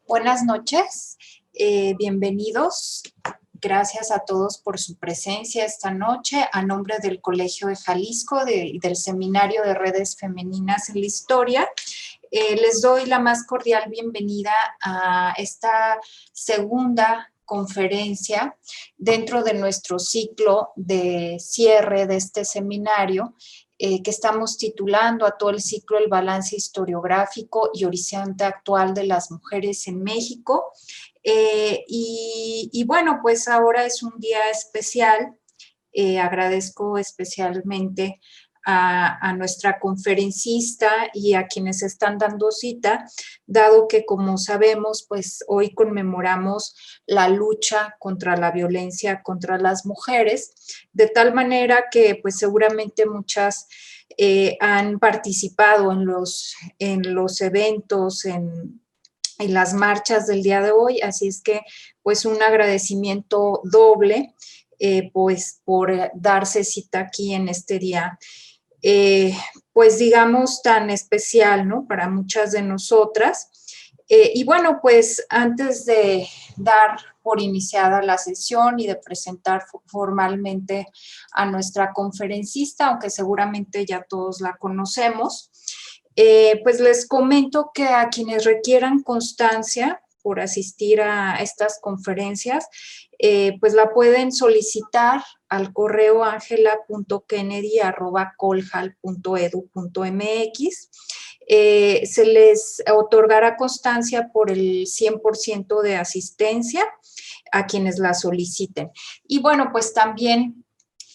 Buenas noches, bienvenidos. Gracias a todos por su presencia esta noche. A nombre del Colegio de Jalisco y del Seminario de Redes Femeninas en la Historia, les doy la más cordial bienvenida a esta segunda conferencia dentro de nuestro ciclo de cierre de este seminario que estamos titulando a todo el ciclo El balance historiográfico y horizonte actual de las mujeres en México. Y bueno, pues ahora es un día especial. Agradezco especialmente a nuestra conferencista y a quienes están dando cita, dado que, como sabemos, pues hoy conmemoramos la lucha contra la violencia contra las mujeres, de tal manera que pues seguramente muchas han participado en los eventos, en las marchas del día de hoy, así es que pues un agradecimiento doble pues por darse cita aquí en este día, pues digamos tan especial, ¿no? Para muchas de nosotras. Y bueno, pues antes de dar por iniciada la sesión y de presentar formalmente a nuestra conferencista, aunque seguramente ya todos la conocemos, pues les comento que a quienes requieran constancia por asistir a estas conferencias, pues la pueden solicitar al correo angela.kennedy@coljal.edu.mx. Se les otorgará constancia por el 100% de asistencia a quienes la soliciten. Y bueno, pues también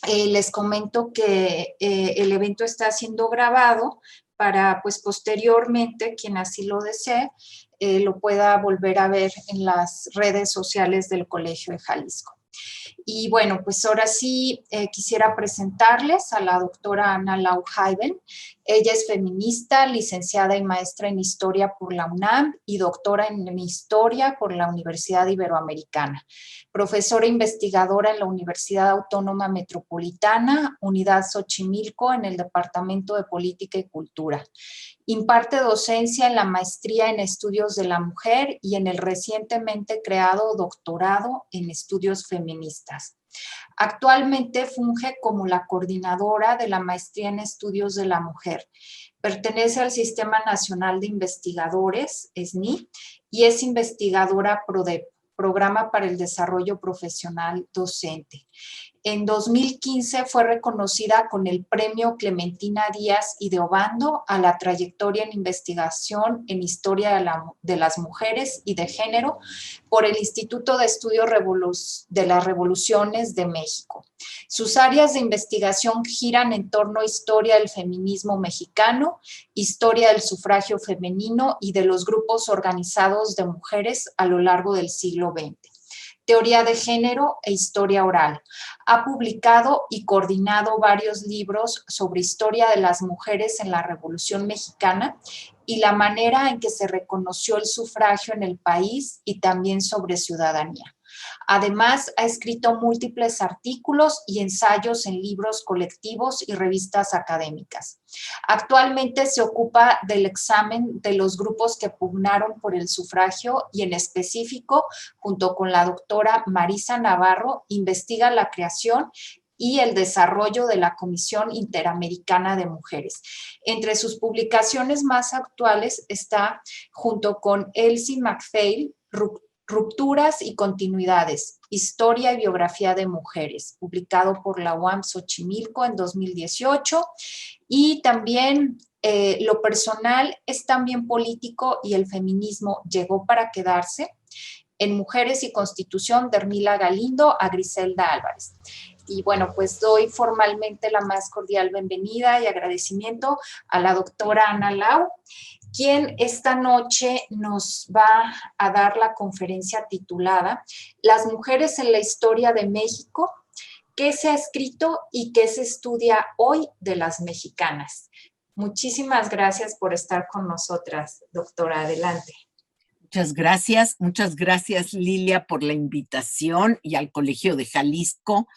les comento que el evento está siendo grabado para pues posteriormente, quien así lo desee, lo pueda volver a ver en las redes sociales del Colegio de Jalisco. Y bueno, pues ahora sí quisiera presentarles a la doctora Ana Lau Haiben. Ella es feminista, licenciada y maestra en Historia por la UNAM y doctora en Historia por la Universidad Iberoamericana. Profesora investigadora en la Universidad Autónoma Metropolitana, Unidad Xochimilco, en el Departamento de Política y Cultura. Imparte docencia en la maestría en estudios de la mujer y en el recientemente creado doctorado en estudios feministas. Actualmente funge como la coordinadora de la maestría en estudios de la mujer. Pertenece al Sistema Nacional de Investigadores, SNI, y es investigadora PRODEP, Programa para el Desarrollo Profesional Docente. En 2015 fue reconocida con el Premio Clementina Díaz y de Obando a la trayectoria en investigación en historia de las mujeres y de género por el Instituto de Estudios de las Revoluciones de México. Sus áreas de investigación giran en torno a historia del feminismo mexicano, historia del sufragio femenino y de los grupos organizados de mujeres a lo largo del siglo XX. Teoría de género e historia oral. Ha publicado y coordinado varios libros sobre historia de las mujeres en la Revolución Mexicana y la manera en que se reconoció el sufragio en el país y también sobre ciudadanía. Además, ha escrito múltiples artículos y ensayos en libros colectivos y revistas académicas. Actualmente se ocupa del examen de los grupos que pugnaron por el sufragio y en específico, junto con la doctora Marisa Navarro, investiga la creación y el desarrollo de la Comisión Interamericana de Mujeres. Entre sus publicaciones más actuales está, junto con Elsie MacPhail, Rupturas y continuidades, historia y biografía de mujeres, publicado por la UAM Xochimilco en 2018. Y también lo personal es también político y el feminismo llegó para quedarse, en Mujeres y Constitución, de Ermila Galindo a Griselda Álvarez. Y bueno, pues doy formalmente la más cordial bienvenida y agradecimiento a la doctora Ana Lau, quien esta noche nos va a dar la conferencia titulada Las mujeres en la historia de México, qué se ha escrito y qué se estudia hoy de las mexicanas. Muchísimas gracias por estar con nosotras, doctora. Adelante. Muchas gracias Lilia por la invitación y al Colegio de Jalisco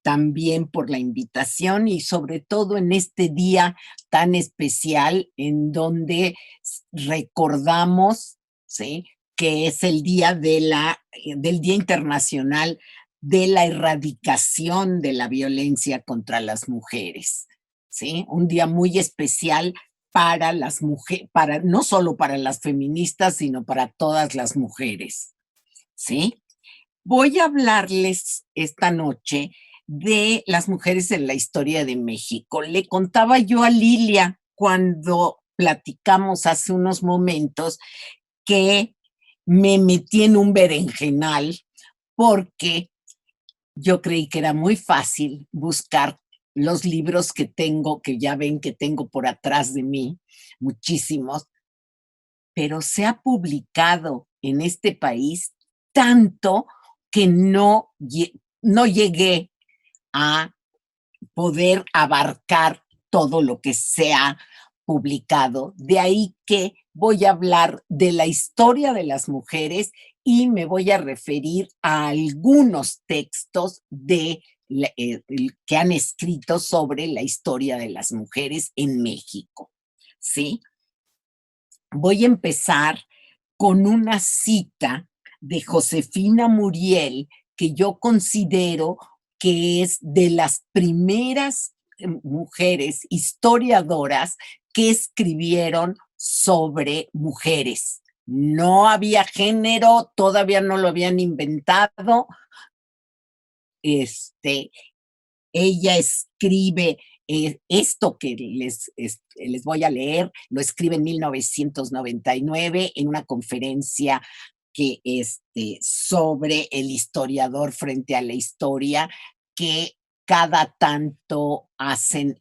también por la invitación y sobre todo en este día tan especial en donde recordamos, ¿sí?, que es el día del Día Internacional de la Erradicación de la Violencia contra las Mujeres, ¿sí? Un día muy especial para las mujeres, no solo para las feministas, sino para todas las mujeres, ¿sí? Voy a hablarles esta noche de las mujeres en la historia de México. Le contaba yo a Lilia cuando platicamos hace unos momentos que me metí en un berenjenal porque yo creí que era muy fácil buscar los libros que tengo, que ya ven que tengo por atrás de mí, muchísimos, pero se ha publicado en este país tanto que no llegué a poder abarcar todo lo que se ha publicado. De ahí que voy a hablar de la historia de las mujeres y me voy a referir a algunos textos que han escrito sobre la historia de las mujeres en México. ¿Sí? Voy a empezar con una cita de Josefina Muriel, que yo considero que es de las primeras mujeres historiadoras que escribieron sobre mujeres. No había género, todavía no lo habían inventado. Ella escribe esto que les voy a leer, lo escribe en 1999 en una conferencia sobre el historiador frente a la historia que cada tanto hacen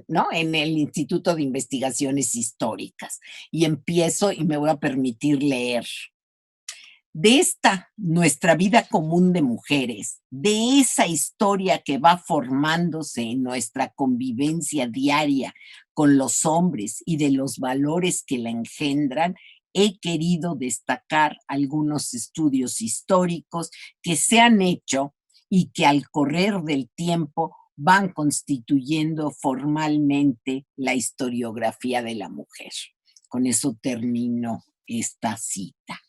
¿no? En el Instituto de Investigaciones Históricas. Y empiezo y me voy a permitir leer. De esta nuestra vida común de mujeres, de esa historia que va formándose en nuestra convivencia diaria con los hombres y de los valores que la engendran, he querido destacar algunos estudios históricos que se han hecho y que al correr del tiempo van constituyendo formalmente la historiografía de la mujer. Con eso termino esta cita.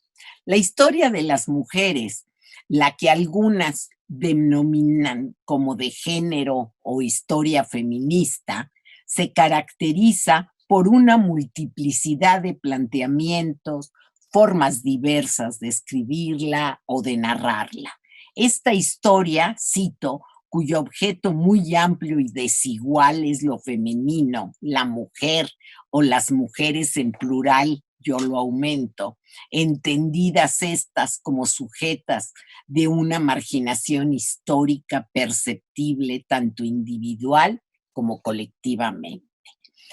La historia de las mujeres, la que algunas denominan como de género o historia feminista, se caracteriza por una multiplicidad de planteamientos, formas diversas de escribirla o de narrarla. Esta historia, cito, cuyo objeto muy amplio y desigual es lo femenino, la mujer o las mujeres en plural, yo lo aumento, entendidas estas como sujetas de una marginación histórica perceptible tanto individual como colectivamente.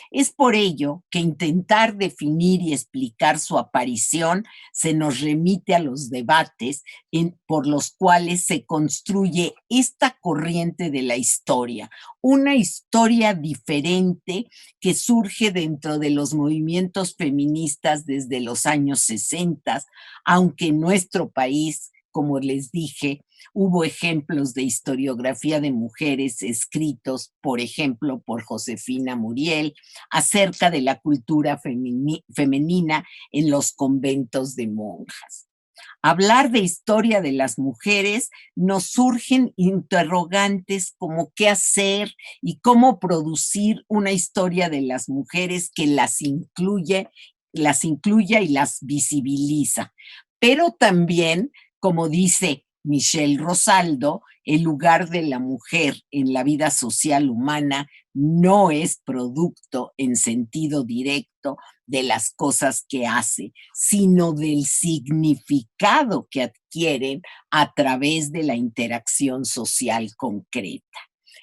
Es por ello que intentar definir y explicar su aparición se nos remite a los debates por los cuales se construye esta corriente de la historia, una historia diferente que surge dentro de los movimientos feministas desde los años 60, aunque en nuestro país, como les dije, hubo ejemplos de historiografía de mujeres escritos, por ejemplo, por Josefina Muriel, acerca de la cultura femenina en los conventos de monjas. Hablar de historia de las mujeres nos surgen interrogantes como qué hacer y cómo producir una historia de las mujeres que las incluya y las visibiliza. Pero también, como dice Michelle Rosaldo, el lugar de la mujer en la vida social humana no es producto en sentido directo de las cosas que hace, sino del significado que adquieren a través de la interacción social concreta.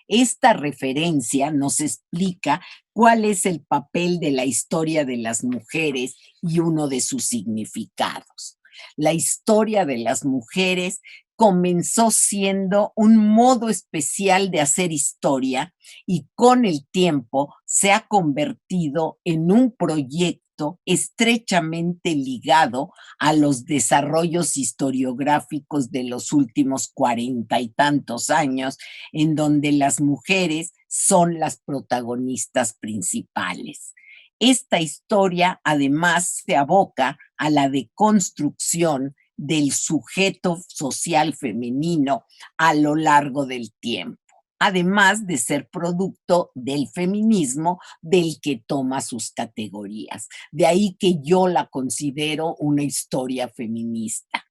Esta referencia nos explica cuál es el papel de la historia de las mujeres y uno de sus significados. La historia de las mujeres comenzó siendo un modo especial de hacer historia y con el tiempo se ha convertido en un proyecto estrechamente ligado a los desarrollos historiográficos de los últimos 40 y tantos años, en donde las mujeres son las protagonistas principales. Esta historia además se aboca a la deconstrucción del sujeto social femenino a lo largo del tiempo, además de ser producto del feminismo del que toma sus categorías. De ahí que yo la considero una historia feminista.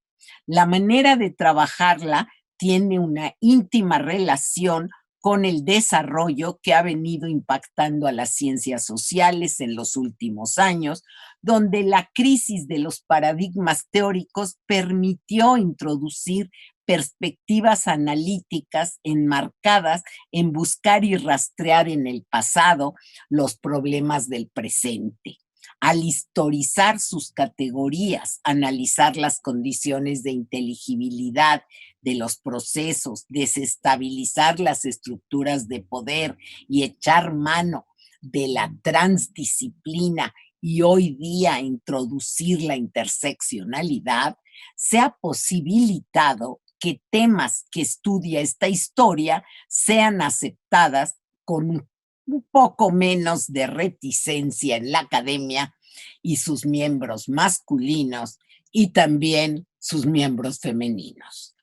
La manera de trabajarla tiene una íntima relación con el desarrollo que ha venido impactando a las ciencias sociales en los últimos años, donde la crisis de los paradigmas teóricos permitió introducir perspectivas analíticas enmarcadas en buscar y rastrear en el pasado los problemas del presente. Al historizar sus categorías, analizar las condiciones de inteligibilidad de los procesos, desestabilizar las estructuras de poder y echar mano de la transdisciplina y hoy día introducir la interseccionalidad, se ha posibilitado que temas que estudia esta historia sean aceptadas con un poco menos de reticencia en la academia y sus miembros masculinos y también sus miembros femeninos.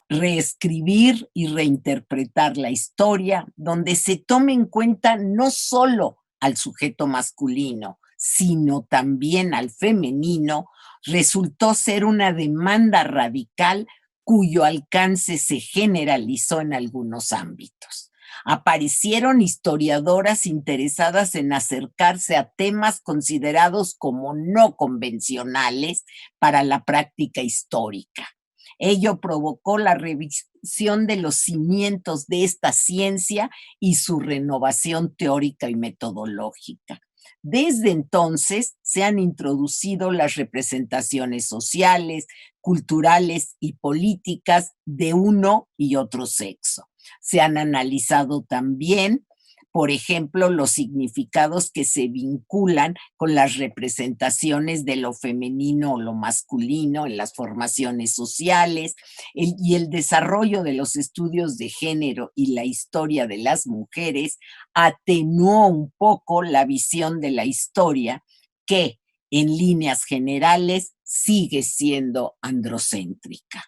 Reescribir y reinterpretar la historia donde se tome en cuenta no solo al sujeto masculino, sino también al femenino, resultó ser una demanda radical cuyo alcance se generalizó en algunos ámbitos. Aparecieron historiadoras interesadas en acercarse a temas considerados como no convencionales para la práctica histórica. Ello provocó la revisión de los cimientos de esta ciencia y su renovación teórica y metodológica. Desde entonces se han introducido las representaciones sociales, culturales y políticas de uno y otro sexo. Se han analizado también, por ejemplo, los significados que se vinculan con las representaciones de lo femenino o lo masculino en las formaciones sociales y el desarrollo de los estudios de género y la historia de las mujeres atenuó un poco la visión de la historia que, en líneas generales, sigue siendo androcéntrica.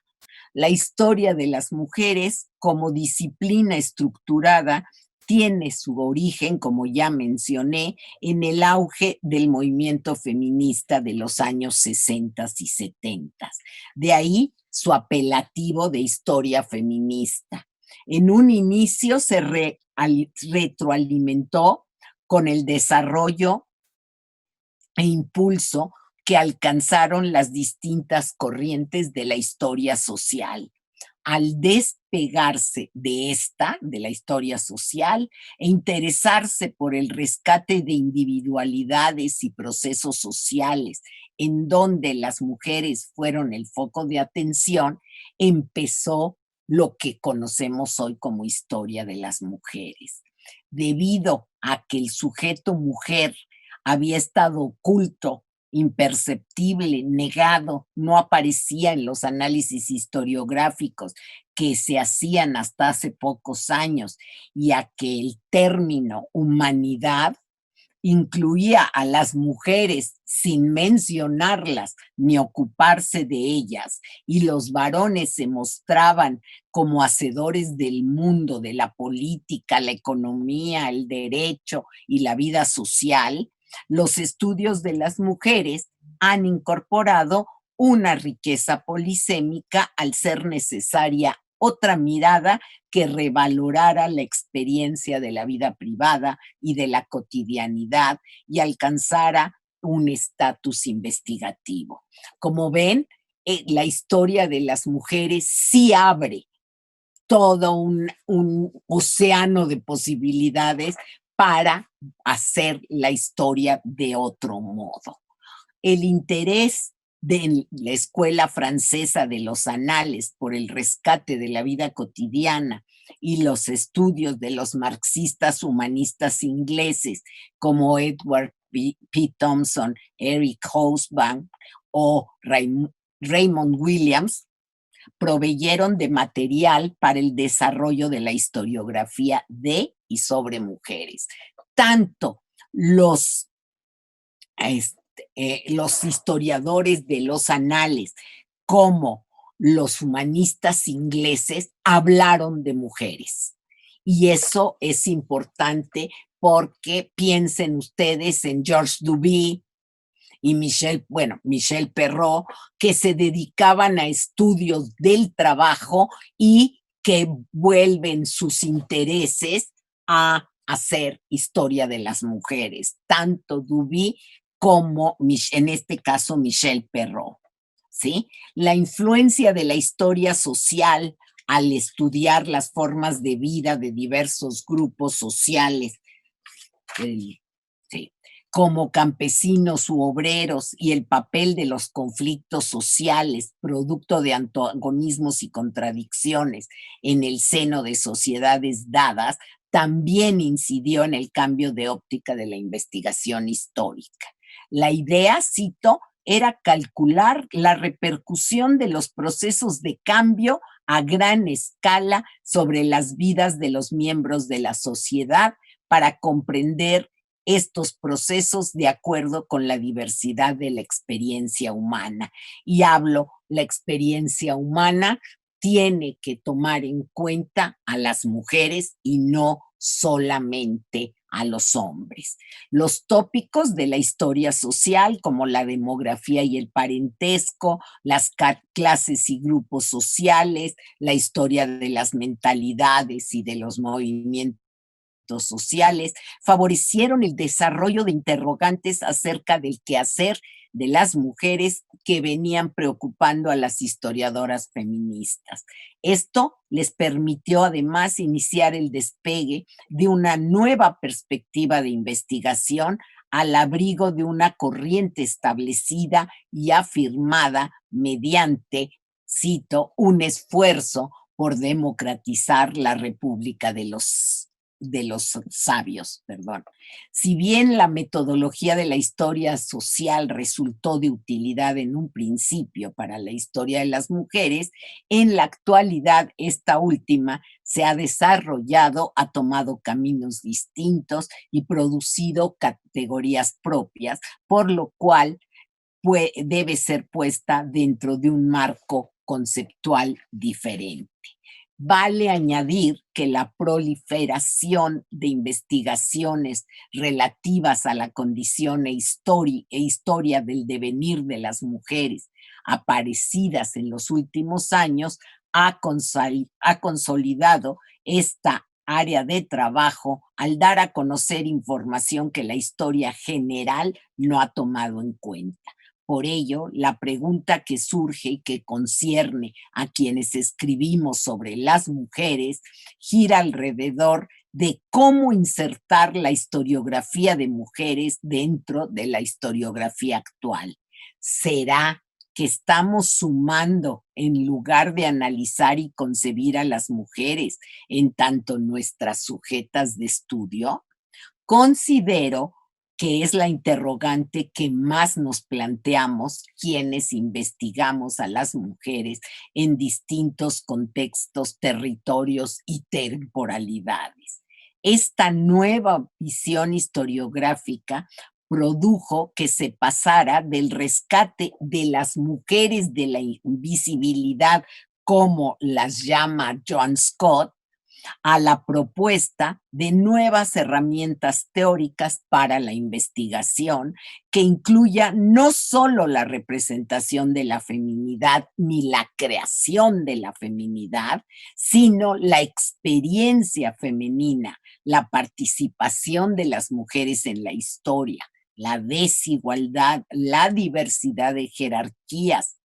La historia de las mujeres como disciplina estructurada tiene su origen, como ya mencioné, en el auge del movimiento feminista de los años 60 y 70. De ahí su apelativo de historia feminista. En un inicio se retroalimentó con el desarrollo e impulso que alcanzaron las distintas corrientes de la historia social. Al despegarse de la historia social, e interesarse por el rescate de individualidades y procesos sociales en donde las mujeres fueron el foco de atención, empezó lo que conocemos hoy como historia de las mujeres. Debido a que el sujeto mujer había estado oculto, imperceptible, negado, no aparecía en los análisis historiográficos que se hacían hasta hace pocos años, y a que el término humanidad incluía a las mujeres sin mencionarlas ni ocuparse de ellas, y los varones se mostraban como hacedores del mundo, de la política, la economía, el derecho y la vida social. Los estudios de las mujeres han incorporado una riqueza polisémica al ser necesaria otra mirada que revalorara la experiencia de la vida privada y de la cotidianidad y alcanzara un estatus investigativo. Como ven, la historia de las mujeres sí abre todo un océano de posibilidades para hacer la historia de otro modo. El interés de la escuela francesa de los anales por el rescate de la vida cotidiana y los estudios de los marxistas humanistas ingleses como Edward P. Thompson, Eric Hobsbawm o Raymond Williams proveyeron de material para el desarrollo de la historiografía de y sobre mujeres. Tanto los los historiadores de los anales como los humanistas ingleses hablaron de mujeres. Y eso es importante porque piensen ustedes en Georges Duby y Michel Perrault, que se dedicaban a estudios del trabajo y que vuelven sus intereses a hacer historia de las mujeres, tanto Duby como, en este caso, Michel Perrault. ¿Sí? La influencia de la historia social al estudiar las formas de vida de diversos grupos sociales, ¿sí? Como campesinos u obreros, y el papel de los conflictos sociales, producto de antagonismos y contradicciones en el seno de sociedades dadas, también incidió en el cambio de óptica de la investigación histórica. La idea, cito, era calcular la repercusión de los procesos de cambio a gran escala sobre las vidas de los miembros de la sociedad para comprender estos procesos de acuerdo con la diversidad de la experiencia humana. Y hablo, la experiencia humana tiene que tomar en cuenta a las mujeres y no solamente a los hombres. Los tópicos de la historia social, como la demografía y el parentesco, las clases y grupos sociales, la historia de las mentalidades y de los movimientos sociales, favorecieron el desarrollo de interrogantes acerca del quehacer de las mujeres que venían preocupando a las historiadoras feministas. Esto les permitió además iniciar el despegue de una nueva perspectiva de investigación al abrigo de una corriente establecida y afirmada mediante, cito, un esfuerzo por democratizar la República de los sabios, perdón. Si bien la metodología de la historia social resultó de utilidad en un principio para la historia de las mujeres, en la actualidad esta última se ha desarrollado, ha tomado caminos distintos y producido categorías propias, por lo cual debe ser puesta dentro de un marco conceptual diferente. Vale añadir que la proliferación de investigaciones relativas a la condición e historia del devenir de las mujeres aparecidas en los últimos años ha consolidado esta área de trabajo al dar a conocer información que la historia general no ha tomado en cuenta. Por ello, la pregunta que surge y que concierne a quienes escribimos sobre las mujeres gira alrededor de cómo insertar la historiografía de mujeres dentro de la historiografía actual. ¿Será que estamos sumando en lugar de analizar y concebir a las mujeres en tanto nuestras sujetas de estudio? Considero que es la interrogante que más nos planteamos quienes investigamos a las mujeres en distintos contextos, territorios y temporalidades. Esta nueva visión historiográfica produjo que se pasara del rescate de las mujeres de la invisibilidad, como las llama Joan Scott, a la propuesta de nuevas herramientas teóricas para la investigación que incluya no solo la representación de la feminidad ni la creación de la feminidad, sino la experiencia femenina, la participación de las mujeres en la historia, la desigualdad, la diversidad de jerarquías,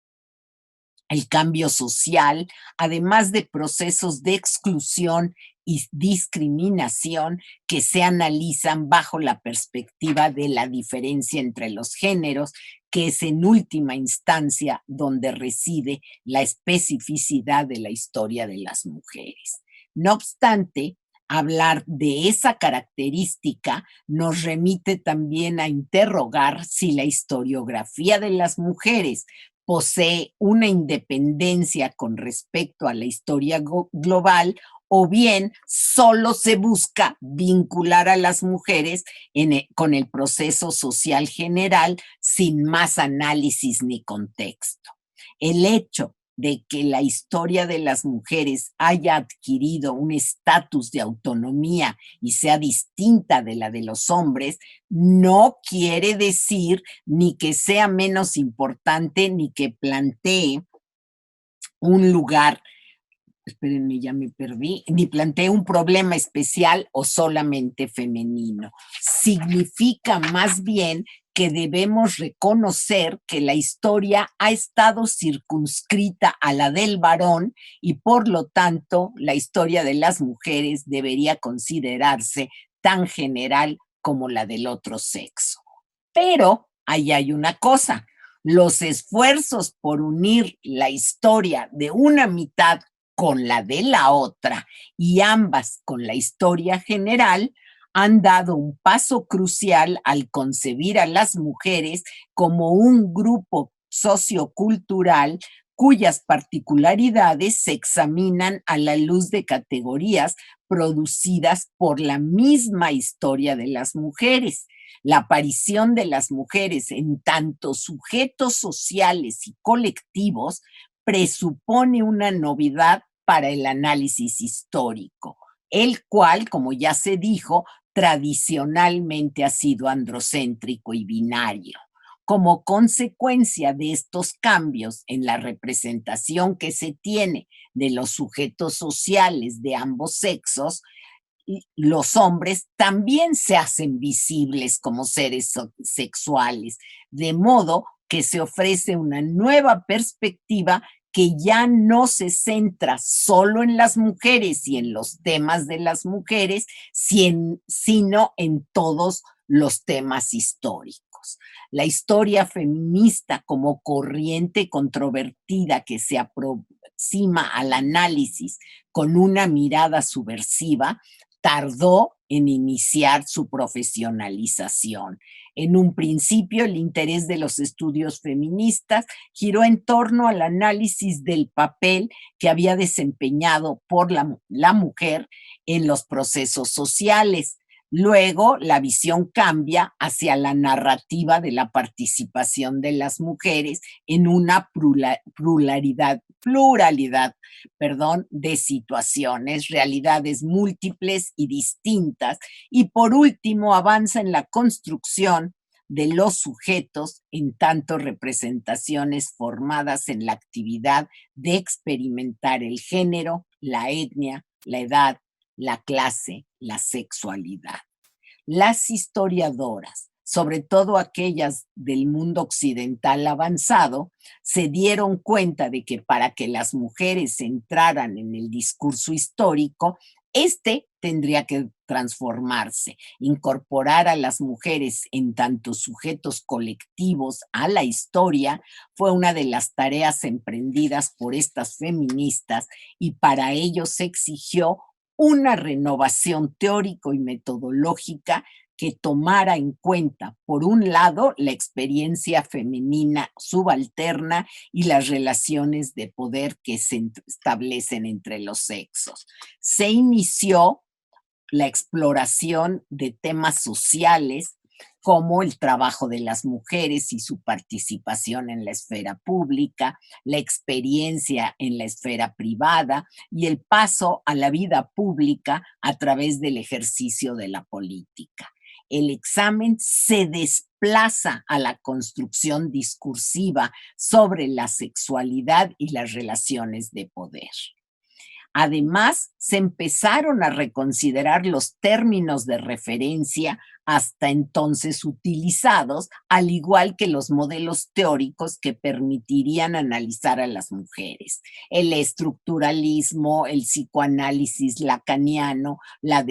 el cambio social, además de procesos de exclusión y discriminación que se analizan bajo la perspectiva de la diferencia entre los géneros, que es en última instancia donde reside la especificidad de la historia de las mujeres. No obstante, hablar de esa característica nos remite también a interrogar si la historiografía de las mujeres posee una independencia con respecto a la historia global o bien solo se busca vincular a las mujeres con el proceso social general sin más análisis ni contexto. El hecho de que la historia de las mujeres haya adquirido un estatus de autonomía y sea distinta de la de los hombres, no quiere decir ni que sea menos importante ni que plantee un lugar, espérenme, ya me perdí, ni plantee un problema especial o solamente femenino. Significa más bien que debemos reconocer que la historia ha estado circunscrita a la del varón y por lo tanto la historia de las mujeres debería considerarse tan general como la del otro sexo. Pero ahí hay una cosa, los esfuerzos por unir la historia de una mitad con la de la otra y ambas con la historia general han dado un paso crucial al concebir a las mujeres como un grupo sociocultural cuyas particularidades se examinan a la luz de categorías producidas por la misma historia de las mujeres. La aparición de las mujeres en tanto sujetos sociales y colectivos presupone una novedad para el análisis histórico, el cual, como ya se dijo, tradicionalmente ha sido androcéntrico y binario. Como consecuencia de estos cambios en la representación que se tiene de los sujetos sociales de ambos sexos, los hombres también se hacen visibles como seres sexuales, de modo que se ofrece una nueva perspectiva que ya no se centra solo en las mujeres y en los temas de las mujeres, sino en todos los temas históricos. La historia feminista como corriente controvertida que se aproxima al análisis con una mirada subversiva, tardó en iniciar su profesionalización. En un principio, el interés de los estudios feministas giró en torno al análisis del papel que había desempeñado por la mujer en los procesos sociales. Luego, la visión cambia hacia la narrativa de la participación de las mujeres en una pluralidad de situaciones, realidades múltiples y distintas, y por último avanza en la construcción de los sujetos en tanto representaciones formadas en la actividad de experimentar el género, la etnia, la edad, la clase, la sexualidad. Las historiadoras, sobre todo aquellas del mundo occidental avanzado, se dieron cuenta de que para que las mujeres entraran en el discurso histórico, este tendría que transformarse, incorporar a las mujeres en tanto sujetos colectivos a la historia fue una de las tareas emprendidas por estas feministas y para ello se exigió una renovación teórico y metodológica que tomara en cuenta, por un lado, la experiencia femenina subalterna y las relaciones de poder que se establecen entre los sexos. Se inició la exploración de temas sociales como el trabajo de las mujeres y su participación en la esfera pública, la experiencia en la esfera privada y el paso a la vida pública a través del ejercicio de la política. El examen se desplaza a la construcción discursiva sobre la sexualidad y las relaciones de poder. Además, se empezaron a reconsiderar los términos de referencia hasta entonces utilizados, al igual que los modelos teóricos que permitirían analizar a las mujeres. El estructuralismo, el psicoanálisis lacaniano, la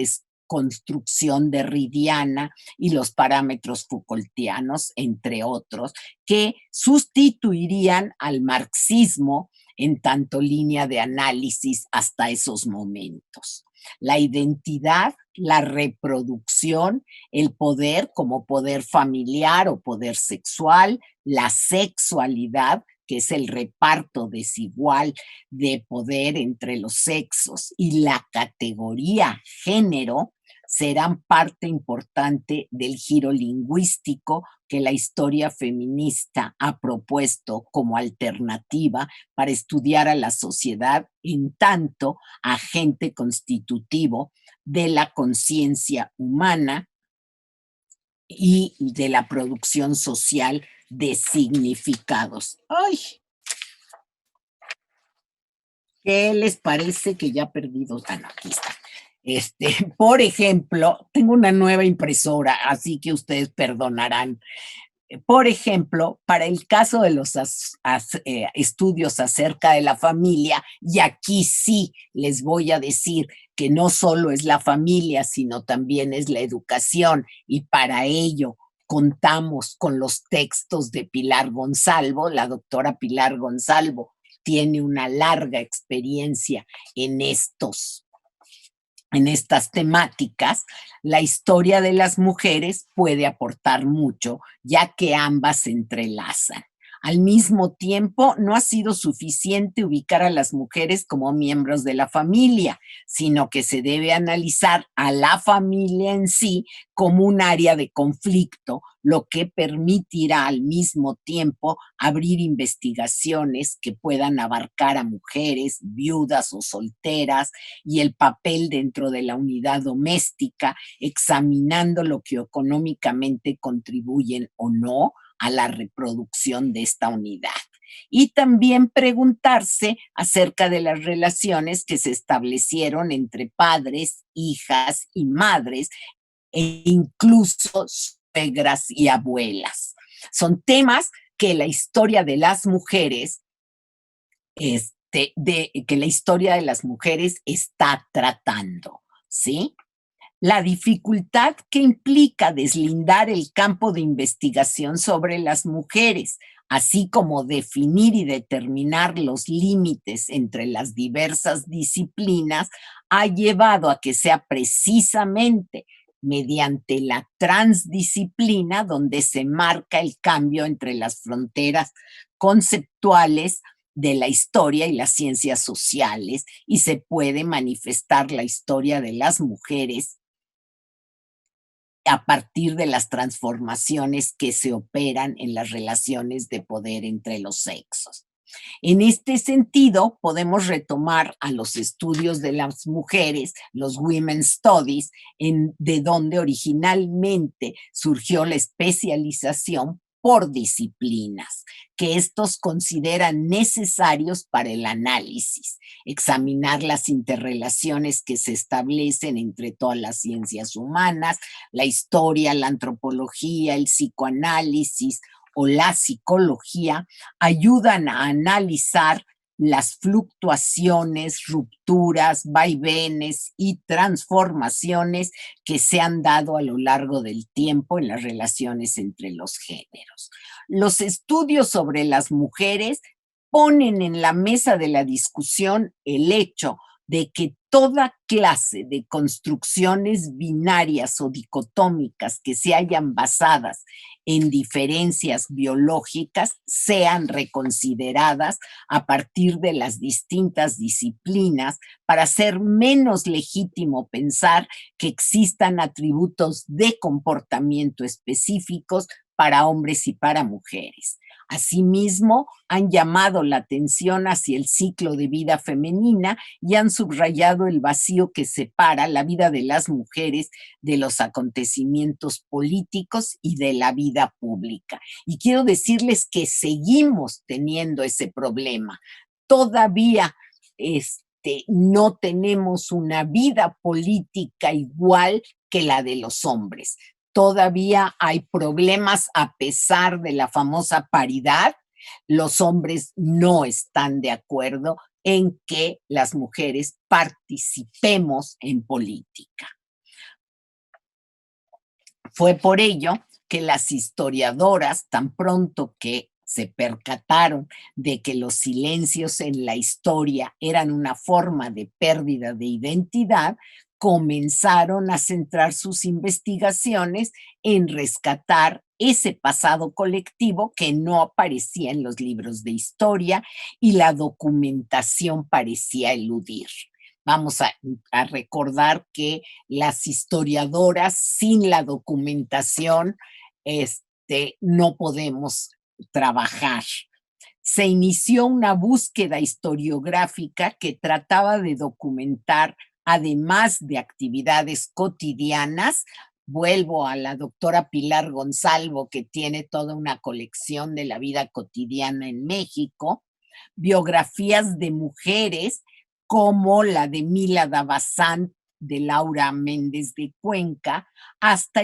construcción derridiana y los parámetros Foucaultianos, entre otros, que sustituirían al marxismo en tanto línea de análisis hasta esos momentos. La identidad, la reproducción, el poder como poder familiar o poder sexual, la sexualidad, que es el reparto desigual de poder entre los sexos, y la categoría género, serán parte importante del giro lingüístico que la historia feminista ha propuesto como alternativa para estudiar a la sociedad en tanto agente constitutivo de la conciencia humana y de la producción social de significados. ¡Ay! ¿Qué les parece que ya perdidos? Ah, no, aquí está. Por ejemplo, tengo una nueva impresora, así que ustedes perdonarán. Por ejemplo, para el caso de los estudios acerca de la familia, y aquí sí les voy a decir que no solo es la familia, sino también es la educación, y para ello contamos con los textos de Pilar Gonzalvo. La doctora Pilar Gonzalvo tiene una larga experiencia en estas temáticas. La historia de las mujeres puede aportar mucho, ya que ambas se entrelazan. Al mismo tiempo, no ha sido suficiente ubicar a las mujeres como miembros de la familia, sino que se debe analizar a la familia en sí como un área de conflicto, lo que permitirá al mismo tiempo abrir investigaciones que puedan abarcar a mujeres viudas o solteras y el papel dentro de la unidad doméstica, examinando lo que económicamente contribuyen o no a la reproducción de esta unidad. Y también preguntarse acerca de las relaciones que se establecieron entre padres, hijas y madres, e incluso suegras y abuelas. Son temas que la historia de las mujeres, que la historia de las mujeres está tratando, ¿sí? La dificultad que implica deslindar el campo de investigación sobre las mujeres, así como definir y determinar los límites entre las diversas disciplinas, ha llevado a que sea precisamente mediante la transdisciplina donde se marca el cambio entre las fronteras conceptuales de la historia y las ciencias sociales, y se puede manifestar la historia de las mujeres a partir de las transformaciones que se operan en las relaciones de poder entre los sexos. En este sentido, podemos retomar a los estudios de las mujeres, los Women's Studies, de donde originalmente surgió la especialización por disciplinas, que estos consideran necesarios para el análisis, examinar las interrelaciones que se establecen entre todas las ciencias humanas, la historia, la antropología, el psicoanálisis o la psicología, ayudan a analizar las fluctuaciones, rupturas, vaivenes y transformaciones que se han dado a lo largo del tiempo en las relaciones entre los géneros. Los estudios sobre las mujeres ponen en la mesa de la discusión el hecho de que toda clase de construcciones binarias o dicotómicas que se hayan basadas en diferencias biológicas sean reconsideradas a partir de las distintas disciplinas para ser menos legítimo pensar que existan atributos de comportamiento específicos para hombres y para mujeres. Asimismo, han llamado la atención hacia el ciclo de vida femenina y han subrayado el vacío que separa la vida de las mujeres de los acontecimientos políticos y de la vida pública. Y quiero decirles que seguimos teniendo ese problema. Todavía no tenemos una vida política igual que la de los hombres. Todavía hay problemas a pesar de la famosa paridad. Los hombres no están de acuerdo en que las mujeres participemos en política. Fue por ello que las historiadoras, tan pronto que se percataron de que los silencios en la historia eran una forma de pérdida de identidad, comenzaron a centrar sus investigaciones en rescatar ese pasado colectivo que no aparecía en los libros de historia y la documentación parecía eludir. Vamos a recordar que las historiadoras sin la documentación no podemos trabajar. Se inició una búsqueda historiográfica que trataba de documentar, además de actividades cotidianas. Vuelvo a la doctora Pilar Gonzalvo, que tiene toda una colección de la vida cotidiana en México, biografías de mujeres como la de Mila Davasant, de Laura Méndez de Cuenca, hasta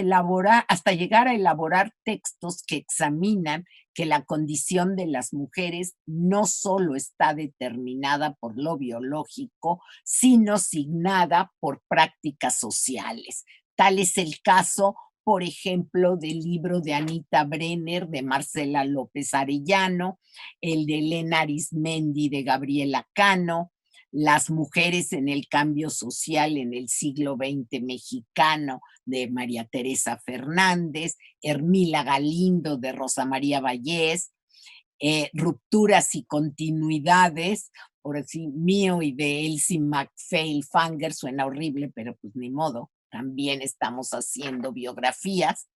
llegar a elaborar textos que examinan que la condición de las mujeres no solo está determinada por lo biológico, sino signada por prácticas sociales. Tal es el caso, por ejemplo, del libro de Anita Brenner, de Marcela López Arellano, el de Elena Arizmendi, de Gabriela Cano, Las mujeres en el cambio social en el siglo XX mexicano, de María Teresa Fernández, Hermila Galindo, de Rosa María Vallés, Rupturas y continuidades, por así mío y de Elsie MacPhail Fanger, suena horrible, pero pues ni modo, también estamos haciendo biografías,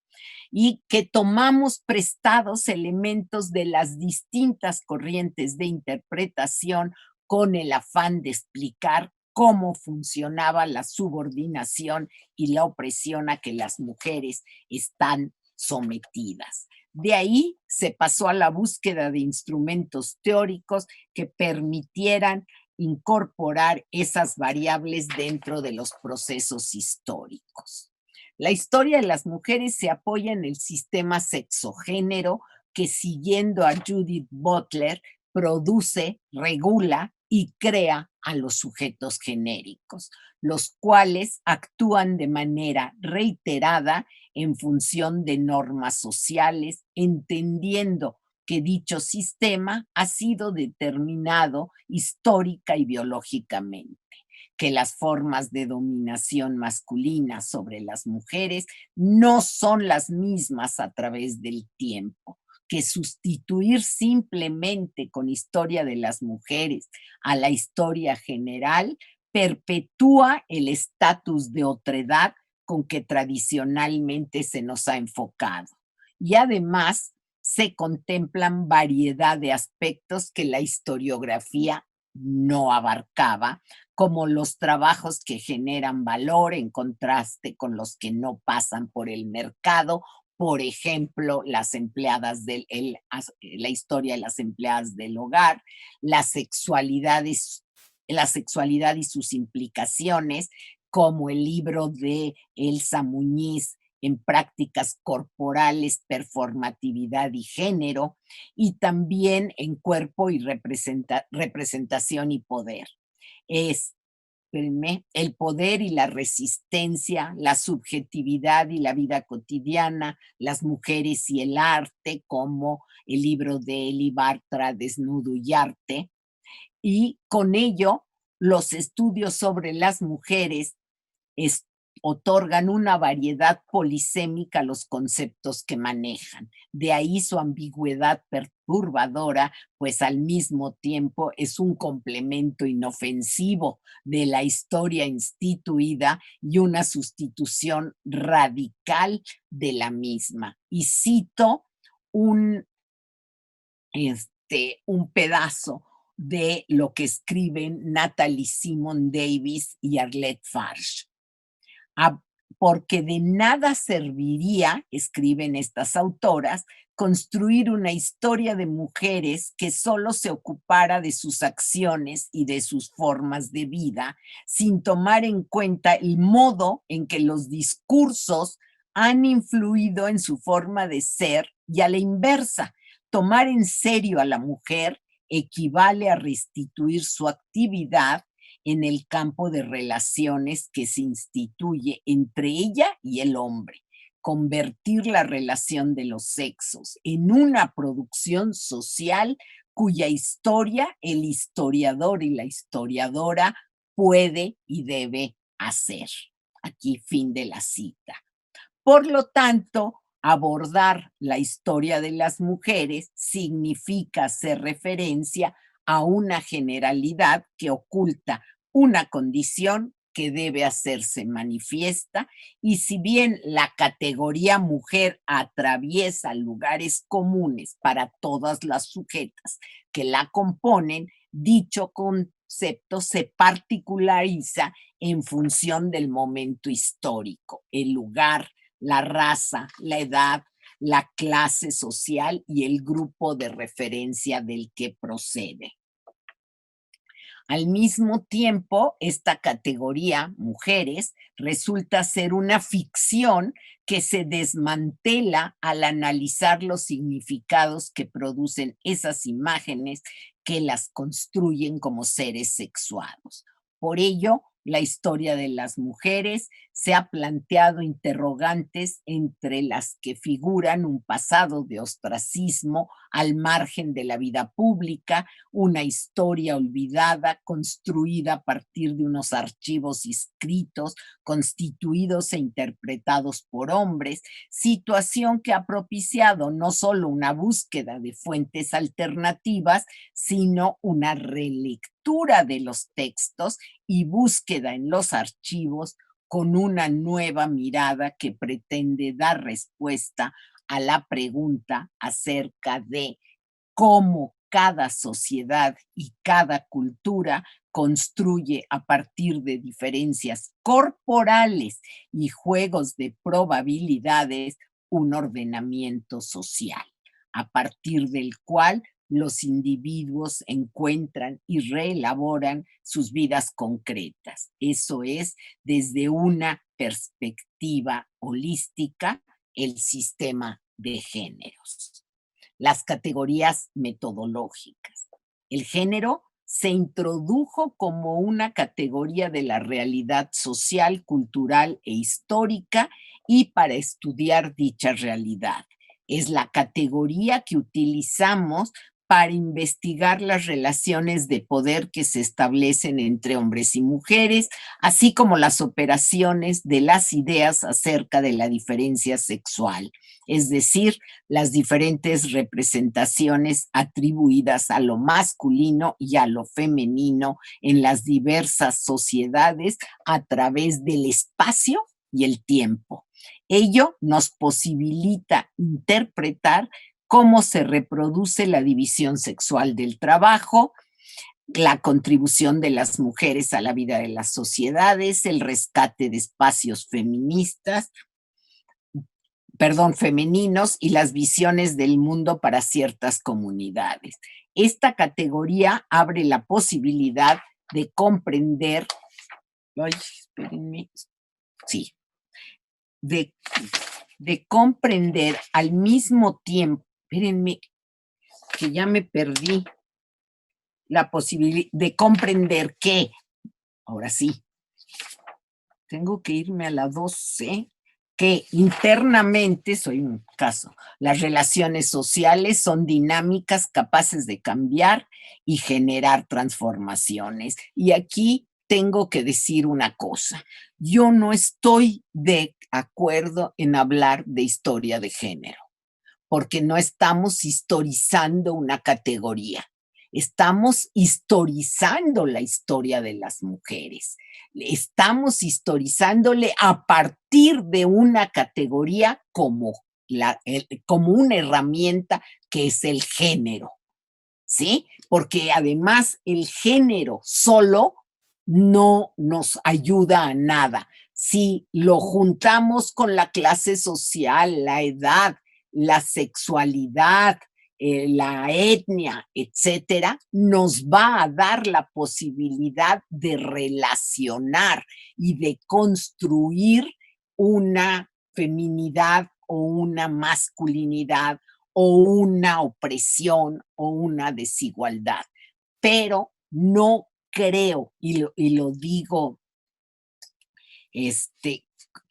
y que tomamos prestados elementos de las distintas corrientes de interpretación con el afán de explicar cómo funcionaba la subordinación y la opresión a que las mujeres están sometidas. De ahí se pasó a la búsqueda de instrumentos teóricos que permitieran incorporar esas variables dentro de los procesos históricos. La historia de las mujeres se apoya en el sistema sexogénero que, siguiendo a Judith Butler, produce, regula y crea a los sujetos genéricos, los cuales actúan de manera reiterada en función de normas sociales, entendiendo que dicho sistema ha sido determinado histórica y biológicamente, que las formas de dominación masculina sobre las mujeres no son las mismas a través del tiempo, que sustituir simplemente con historia de las mujeres a la historia general perpetúa el estatus de otredad con que tradicionalmente se nos ha enfocado. Y además se contemplan variedad de aspectos que la historiografía no abarcaba, como los trabajos que generan valor en contraste con los que no pasan por el mercado. Por ejemplo, las empleadas la historia de las empleadas del hogar, la sexualidad y sus implicaciones, como el libro de Elsa Muñiz, En prácticas corporales, performatividad y género, y también en cuerpo y representación y poder. El poder y la resistencia, la subjetividad y la vida cotidiana, las mujeres y el arte, como el libro de Eli Bartra, Desnudo y Arte, y con ello los estudios sobre las mujeres otorgan una variedad polisémica a los conceptos que manejan. De ahí su ambigüedad perturbadora, pues al mismo tiempo es un complemento inofensivo de la historia instituida y una sustitución radical de la misma. Y cito un pedazo de lo que escriben Natalie Simon Davis y Arlette Farge. Porque de nada serviría, escriben estas autoras, construir una historia de mujeres que solo se ocupara de sus acciones y de sus formas de vida, sin tomar en cuenta el modo en que los discursos han influido en su forma de ser, y a la inversa, tomar en serio a la mujer equivale a restituir su actividad en el campo de relaciones que se instituye entre ella y el hombre, convertir la relación de los sexos en una producción social cuya historia el historiador y la historiadora puede y debe hacer. Aquí fin de la cita. Por lo tanto, abordar la historia de las mujeres significa hacer referencia a una generalidad que oculta una condición que debe hacerse manifiesta, y si bien la categoría mujer atraviesa lugares comunes para todas las sujetas que la componen, dicho concepto se particulariza en función del momento histórico, el lugar, la raza, la edad, la clase social y el grupo de referencia del que procede. Al mismo tiempo, esta categoría, mujeres, resulta ser una ficción que se desmantela al analizar los significados que producen esas imágenes que las construyen como seres sexuados. Por ello, la historia de las mujeres se ha planteado interrogantes entre las que figuran un pasado de ostracismo al margen de la vida pública, una historia olvidada construida a partir de unos archivos escritos, constituidos e interpretados por hombres, situación que ha propiciado no solo una búsqueda de fuentes alternativas, sino una relectura de los textos y búsqueda en los archivos con una nueva mirada que pretende dar respuesta a la pregunta acerca de cómo cada sociedad y cada cultura construye a partir de diferencias corporales y juegos de probabilidades un ordenamiento social, a partir del cual los individuos encuentran y reelaboran sus vidas concretas. Eso es, desde una perspectiva holística, el sistema de géneros. Las categorías metodológicas. El género se introdujo como una categoría de la realidad social, cultural e histórica, y para estudiar dicha realidad. Es la categoría que utilizamos para investigar las relaciones de poder que se establecen entre hombres y mujeres, así como las operaciones de las ideas acerca de la diferencia sexual, es decir, las diferentes representaciones atribuidas a lo masculino y a lo femenino en las diversas sociedades a través del espacio y el tiempo. Ello nos posibilita interpretar cómo se reproduce la división sexual del trabajo, la contribución de las mujeres a la vida de las sociedades, el rescate de espacios femeninos y las visiones del mundo para ciertas comunidades. Esta categoría abre la posibilidad de comprender, de comprender al mismo tiempo, espérenme, que ya me perdí, la posibilidad de comprender que, ahora sí, tengo que irme a la 12, que internamente, soy un caso, las relaciones sociales son dinámicas, capaces de cambiar y generar transformaciones. Y aquí tengo que decir una cosa, yo no estoy de acuerdo en hablar de historia de género, porque no estamos historizando una categoría. Estamos historizando la historia de las mujeres. Estamos historizándole a partir de una categoría como una herramienta que es el género, ¿sí? Porque además el género solo no nos ayuda a nada. Si lo juntamos con la clase social, la edad, la sexualidad, la etnia, etcétera, nos va a dar la posibilidad de relacionar y de construir una feminidad o una masculinidad o una opresión o una desigualdad. Pero no creo, y lo digo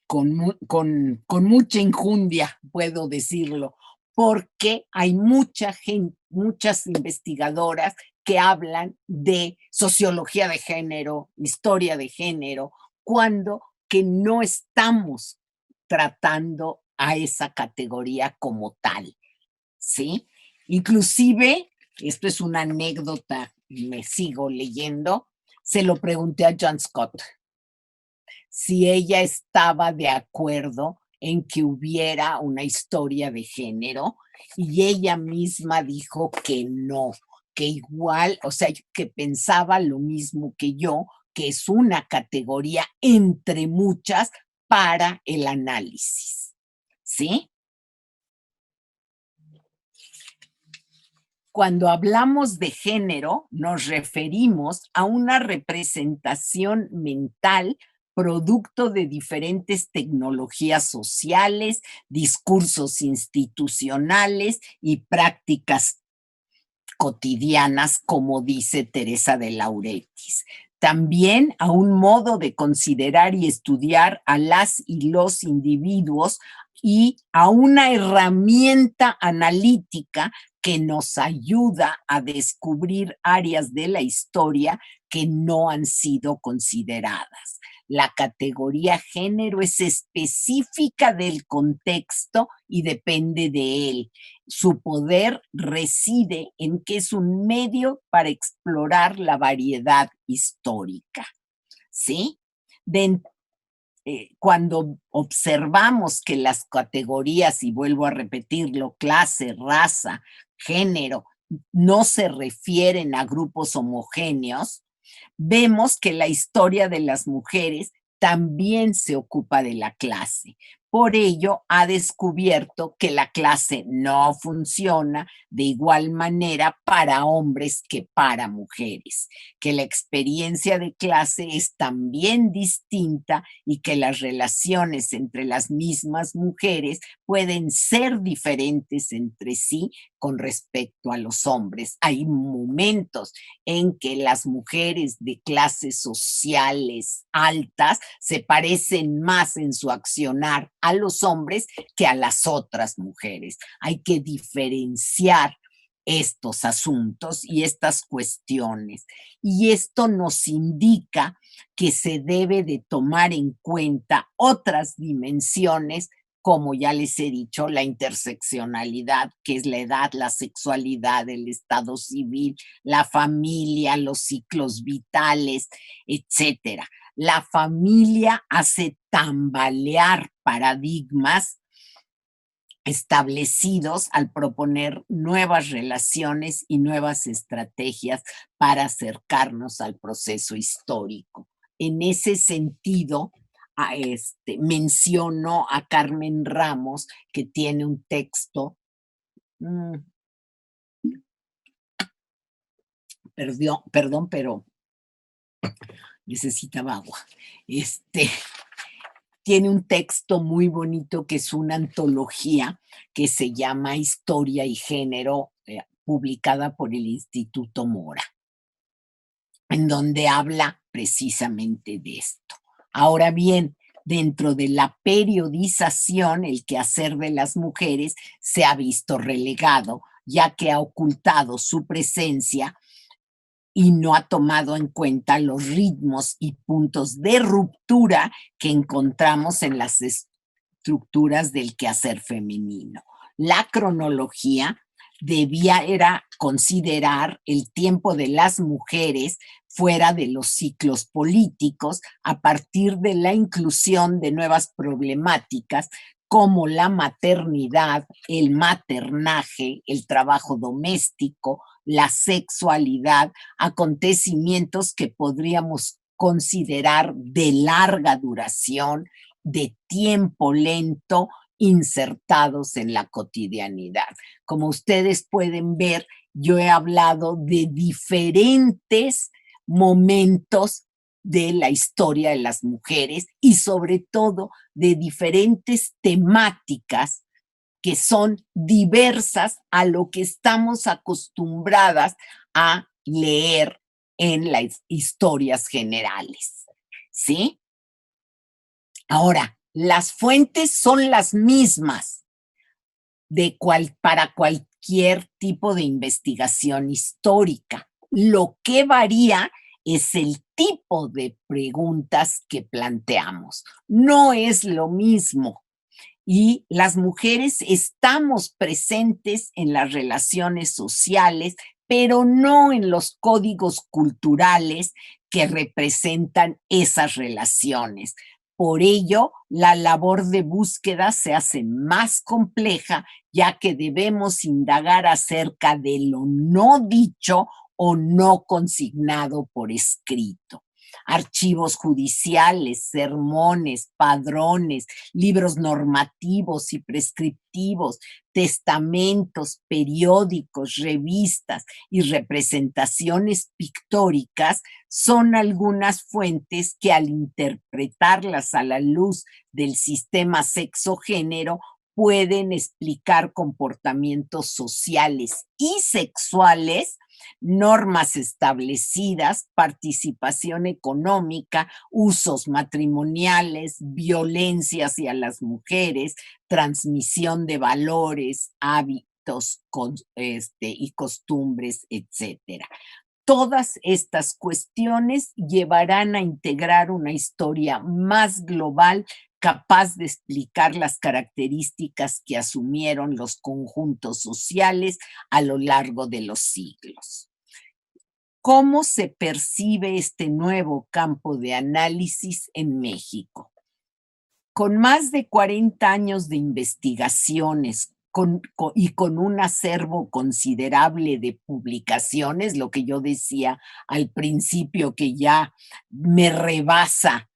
con mucha injundia, puedo decirlo, porque hay mucha gente, muchas investigadoras que hablan de sociología de género, historia de género, cuando que no estamos tratando a esa categoría como tal, ¿sí? Inclusive, esto es una anécdota, me sigo leyendo, se lo pregunté a John Scott, si ella estaba de acuerdo en que hubiera una historia de género, y ella misma dijo que no, que igual, o sea, que pensaba lo mismo que yo, que es una categoría entre muchas para el análisis, ¿sí? Cuando hablamos de género, nos referimos a una representación mental producto de diferentes tecnologías sociales, discursos institucionales y prácticas cotidianas, como dice Teresa de Lauretis. También a un modo de considerar y estudiar a las y los individuos y a una herramienta analítica que nos ayuda a descubrir áreas de la historia que no han sido consideradas. La categoría género es específica del contexto y depende de él. Su poder reside en que es un medio para explorar la variedad histórica, ¿sí? Cuando observamos que las categorías, y vuelvo a repetirlo, clase, raza, género, no se refieren a grupos homogéneos, vemos que la historia de las mujeres también se ocupa de la clase. Por ello, ha descubierto que la clase no funciona de igual manera para hombres que para mujeres, que la experiencia de clase es también distinta y que las relaciones entre las mismas mujeres pueden ser diferentes entre sí con respecto a los hombres. Hay momentos en que las mujeres de clases sociales altas se parecen más en su accionar a los hombres que a las otras mujeres. Hay que diferenciar estos asuntos y estas cuestiones. Y esto nos indica que se debe de tomar en cuenta otras dimensiones, como ya les he dicho, la interseccionalidad, que es la edad, la sexualidad, el estado civil, la familia, los ciclos vitales, etcétera. La familia hace tambalear paradigmas establecidos al proponer nuevas relaciones y nuevas estrategias para acercarnos al proceso histórico. En ese sentido, menciono a Carmen Ramos, que tiene un texto, perdón, pero necesitaba agua. Tiene un texto muy bonito que es una antología que se llama Historia y Género, publicada por el Instituto Mora, en donde habla precisamente de esto. Ahora bien, dentro de la periodización, el quehacer de las mujeres se ha visto relegado, ya que ha ocultado su presencia y no ha tomado en cuenta los ritmos y puntos de ruptura que encontramos en las estructuras del quehacer femenino. La cronología era considerar el tiempo de las mujeres fuera de los ciclos políticos a partir de la inclusión de nuevas problemáticas como la maternidad, el maternaje, el trabajo doméstico, la sexualidad, acontecimientos que podríamos considerar de larga duración, de tiempo lento, insertados en la cotidianidad. Como ustedes pueden ver, yo he hablado de diferentes momentos de la historia de las mujeres y sobre todo de diferentes temáticas que son diversas a lo que estamos acostumbradas a leer en las historias generales, ¿sí? Ahora, las fuentes son las mismas para cualquier tipo de investigación histórica. Lo que varía es el tipo de preguntas que planteamos. No es lo mismo. Y las mujeres estamos presentes en las relaciones sociales, pero no en los códigos culturales que representan esas relaciones. Por ello, la labor de búsqueda se hace más compleja, ya que debemos indagar acerca de lo no dicho o no consignado por escrito. Archivos judiciales, sermones, padrones, libros normativos y prescriptivos, testamentos, periódicos, revistas y representaciones pictóricas son algunas fuentes que, al interpretarlas a la luz del sistema sexo-género, pueden explicar comportamientos sociales y sexuales, normas establecidas, participación económica, usos matrimoniales, violencia hacia las mujeres, transmisión de valores, hábitos y costumbres, etcétera. Todas estas cuestiones llevarán a integrar una historia más global, capaz de explicar las características que asumieron los conjuntos sociales a lo largo de los siglos. ¿Cómo se percibe este nuevo campo de análisis en México? Con más de 40 años de investigaciones y con un acervo considerable de publicaciones, lo que yo decía al principio, que ya me rebasa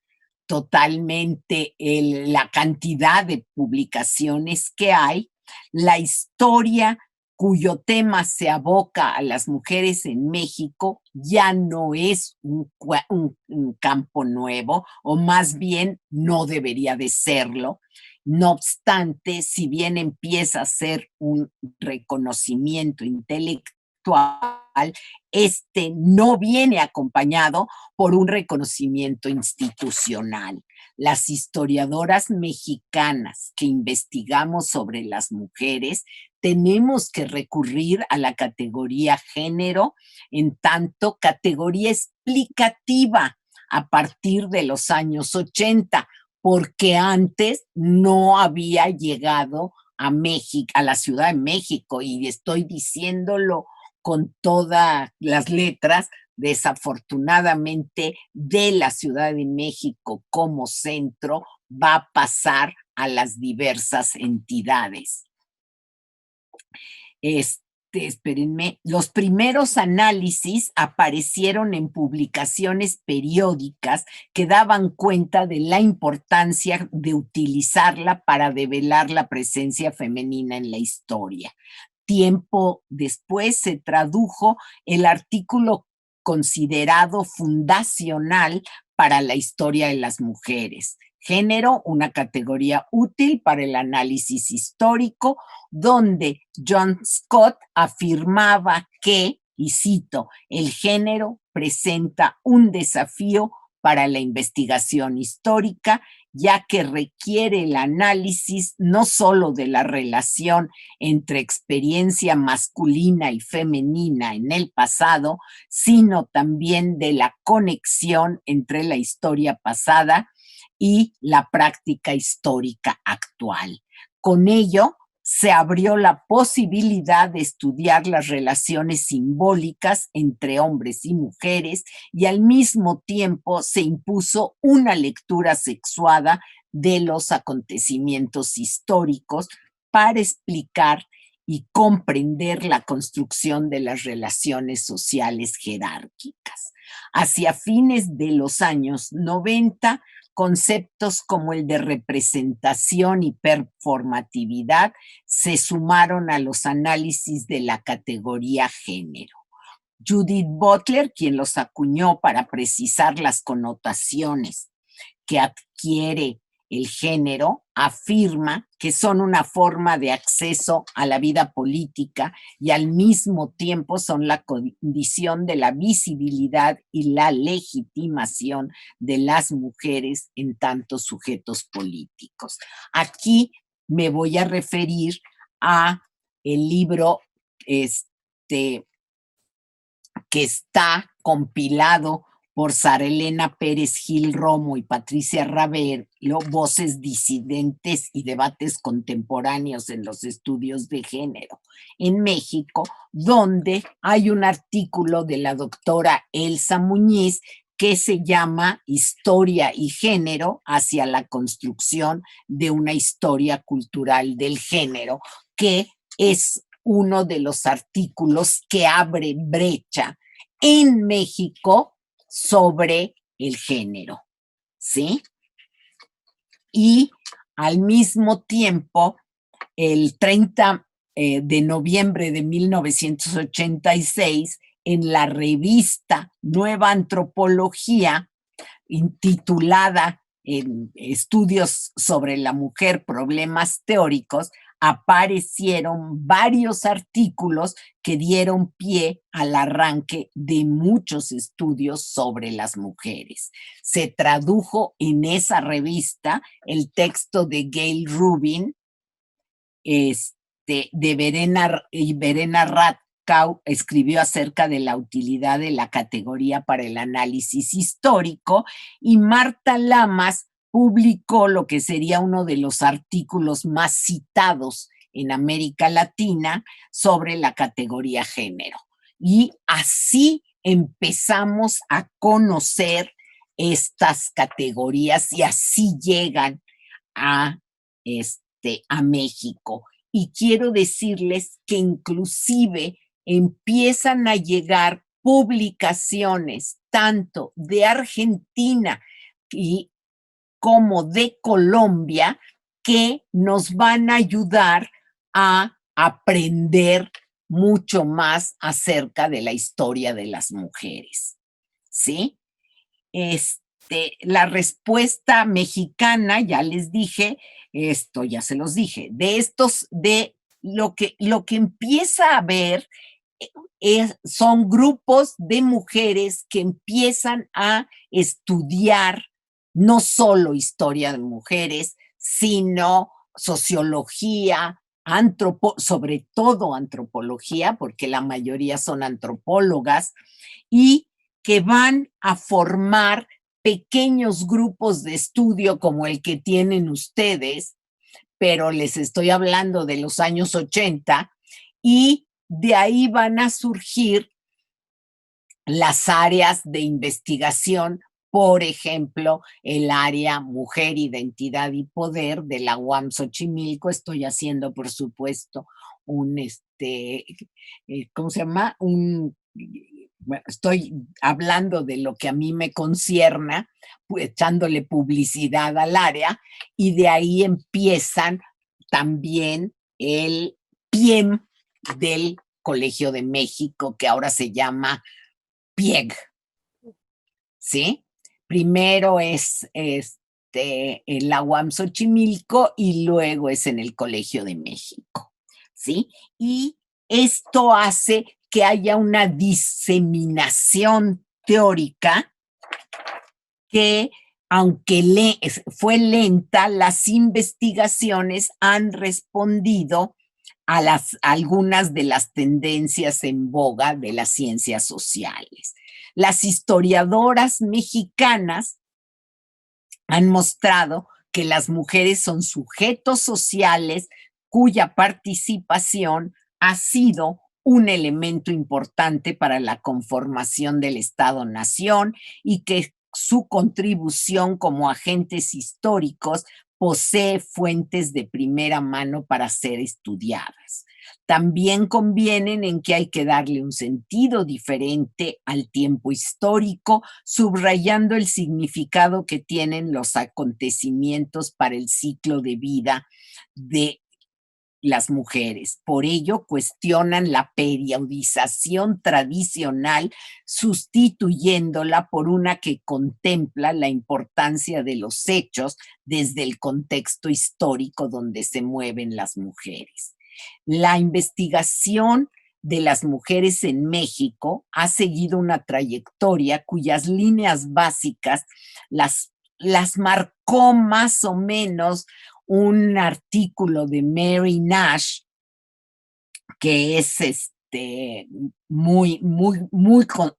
totalmente la cantidad de publicaciones que hay, la historia cuyo tema se aboca a las mujeres en México ya no es un campo nuevo, o más bien no debería de serlo. No obstante, si bien empieza a ser un reconocimiento intelectual, este no viene acompañado por un reconocimiento institucional. Las historiadoras mexicanas que investigamos sobre las mujeres tenemos que recurrir a la categoría género, en tanto categoría explicativa, a partir de los años 80, porque antes no había llegado a México, a la Ciudad de México, y estoy diciéndolo con todas las letras. Desafortunadamente, de la Ciudad de México como centro va a pasar a las diversas entidades. Espérenme, los primeros análisis aparecieron en publicaciones periódicas que daban cuenta de la importancia de utilizarla para develar la presencia femenina en la historia. Tiempo después se tradujo el artículo considerado fundacional para la historia de las mujeres. Género, una categoría útil para el análisis histórico, donde John Scott afirmaba que, y cito, el género presenta un desafío para la investigación histórica, ya que requiere el análisis no solo de la relación entre experiencia masculina y femenina en el pasado, sino también de la conexión entre la historia pasada y la práctica histórica actual. Con ello, se abrió la posibilidad de estudiar las relaciones simbólicas entre hombres y mujeres, y al mismo tiempo se impuso una lectura sexuada de los acontecimientos históricos para explicar y comprender la construcción de las relaciones sociales jerárquicas. Hacia fines de los años 90, conceptos como el de representación y performatividad se sumaron a los análisis de la categoría género. Judith Butler, quien los acuñó para precisar las connotaciones que adquiere el género, afirma que son una forma de acceso a la vida política y al mismo tiempo son la condición de la visibilidad y la legitimación de las mujeres en tantos sujetos políticos. Aquí me voy a referir a el libro que está compilado por Sara Elena Pérez Gil Romo y Patricia Ravelo, Voces disidentes y debates contemporáneos en los estudios de género en México, donde hay un artículo de la doctora Elsa Muñiz que se llama Historia y género hacia la construcción de una historia cultural del género, que es uno de los artículos que abre brecha en México sobre el género, ¿sí? Y al mismo tiempo, el 30 de noviembre de 1986, en la revista Nueva Antropología, intitulada Estudios sobre la mujer, problemas teóricos, aparecieron varios artículos que dieron pie al arranque de muchos estudios sobre las mujeres. Se tradujo en esa revista el texto de Gail Rubin, de Verena Ratkau escribió acerca de la utilidad de la categoría para el análisis histórico, y Marta Lamas publicó lo que sería uno de los artículos más citados en América Latina sobre la categoría género. Y así empezamos a conocer estas categorías y así llegan a México. Y quiero decirles que inclusive empiezan a llegar publicaciones tanto de Argentina como de Colombia que nos van a ayudar a aprender mucho más acerca de la historia de las mujeres, ¿sí? La respuesta mexicana, ya les dije, esto ya se los dije, de lo que empieza a ver son grupos de mujeres que empiezan a estudiar no solo historia de mujeres, sino sociología, sobre todo antropología, porque la mayoría son antropólogas, y que van a formar pequeños grupos de estudio como el que tienen ustedes, pero les estoy hablando de los años 80, y de ahí van a surgir las áreas de investigación, por ejemplo, el área Mujer, Identidad y Poder de la UAM Xochimilco. Estoy haciendo, por supuesto, ¿cómo se llama? Bueno, estoy hablando de lo que a mí me concierna, echándole publicidad al área, y de ahí empiezan también el PIEM del Colegio de México, que ahora se llama PIEG, ¿sí? Primero es en la UAM Xochimilco y luego es en el Colegio de México, ¿sí? Y esto hace que haya una diseminación teórica que, aunque fue lenta, las investigaciones han respondido a algunas de las tendencias en boga de las ciencias sociales. Las historiadoras mexicanas han mostrado que las mujeres son sujetos sociales cuya participación ha sido un elemento importante para la conformación del Estado-Nación, y que su contribución como agentes históricos posee fuentes de primera mano para ser estudiadas. También convienen en que hay que darle un sentido diferente al tiempo histórico, subrayando el significado que tienen los acontecimientos para el ciclo de vida de las mujeres. Por ello, cuestionan la periodización tradicional, sustituyéndola por una que contempla la importancia de los hechos desde el contexto histórico donde se mueven las mujeres. La investigación de las mujeres en México ha seguido una trayectoria cuyas líneas básicas las marcó más o menos un artículo de Mary Nash, que es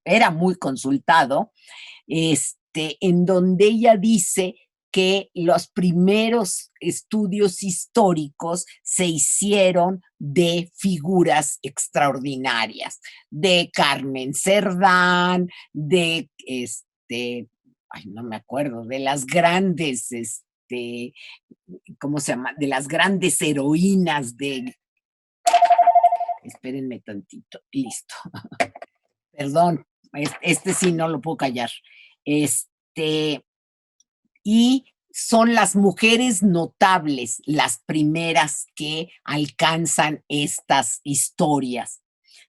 era muy consultado, en donde ella dice que los primeros estudios históricos se hicieron de figuras extraordinarias, de Carmen Cerdán, ay, no me acuerdo, de las grandes, ¿cómo se llama? De las grandes heroínas de... Espérenme tantito, listo. Perdón, sí no lo puedo callar. Y son las mujeres notables las primeras que alcanzan estas historias,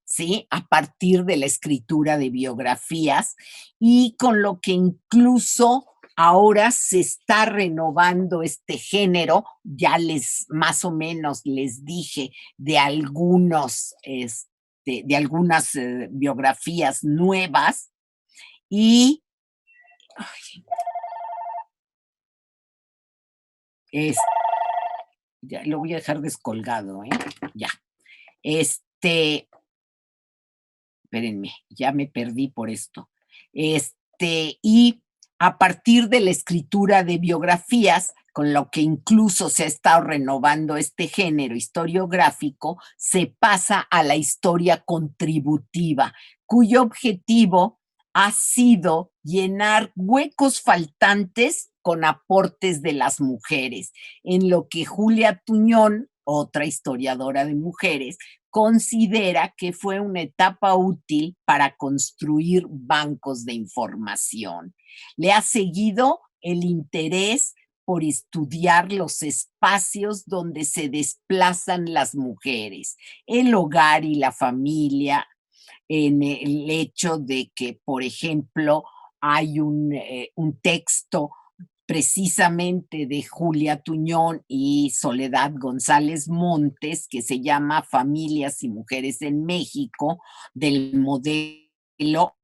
¿sí? A partir de la escritura de biografías y con lo que incluso ahora se está renovando este género, ya más o menos les dije de algunas biografías nuevas y ya lo voy a dejar descolgado, ya. Espérenme, ya me perdí por esto. Y a partir de la escritura de biografías, con lo que incluso se ha estado renovando este género historiográfico, se pasa a la historia contributiva, cuyo objetivo ha sido llenar huecos faltantes con aportes de las mujeres, en lo que Julia Tuñón, otra historiadora de mujeres, considera que fue una etapa útil para construir bancos de información. Le ha seguido el interés por estudiar los espacios donde se desplazan las mujeres, el hogar y la familia, en el hecho de que, por ejemplo, hay un texto precisamente de Julia Tuñón y Soledad González Montes, que se llama Familias y Mujeres en México, del modelo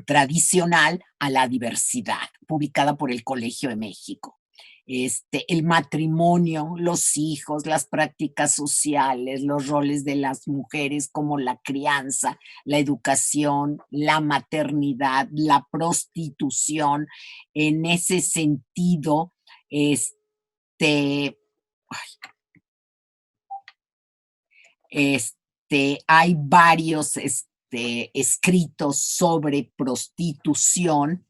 tradicional a la diversidad, publicada por el Colegio de México. El matrimonio, los hijos, las prácticas sociales, los roles de las mujeres como la crianza, la educación, la maternidad, la prostitución. En ese sentido, hay varios escritos sobre prostitución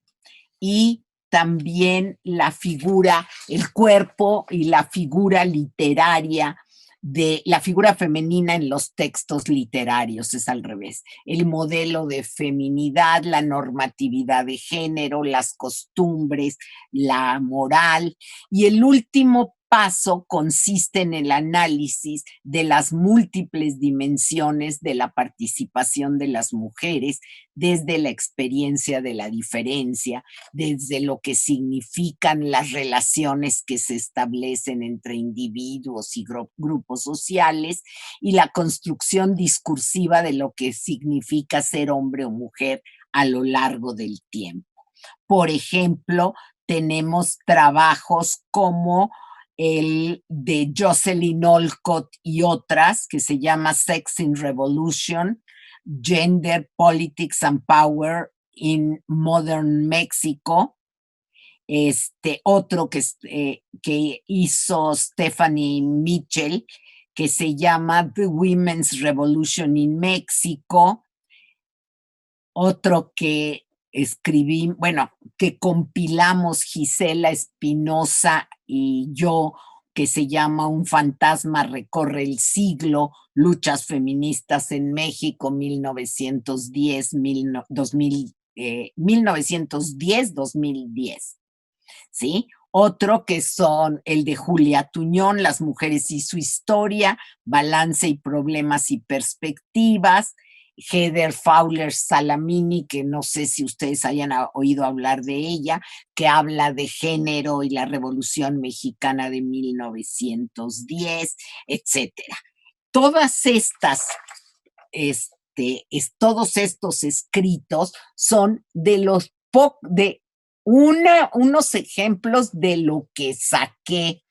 y también la figura, el cuerpo y la figura literaria de la figura femenina en los textos literarios, es al revés. El modelo de feminidad, la normatividad de género, las costumbres, la moral. Y el último paso consiste en el análisis de las múltiples dimensiones de la participación de las mujeres desde la experiencia de la diferencia, desde lo que significan las relaciones que se establecen entre individuos y grupos sociales y la construcción discursiva de lo que significa ser hombre o mujer a lo largo del tiempo. Por ejemplo, tenemos trabajos como el de Jocelyn Olcott y otras, que se llama Sex in Revolution, Gender, Politics and Power in Modern Mexico. Otro que hizo Stephanie Mitchell, que se llama The Women's Revolution in Mexico. Otro que que compilamos Gisela Espinosa y yo, que se llama Un fantasma recorre el siglo, luchas feministas en México, 1910-2010, ¿sí? Otro que son el de Julia Tuñón, Las mujeres y su historia, balance y problemas y perspectivas. Heather Fowler Salamini, que no sé si ustedes hayan oído hablar de ella, que habla de género y la Revolución Mexicana de 1910, etcétera. Todas estas, todos estos escritos son de unos ejemplos de lo que saqué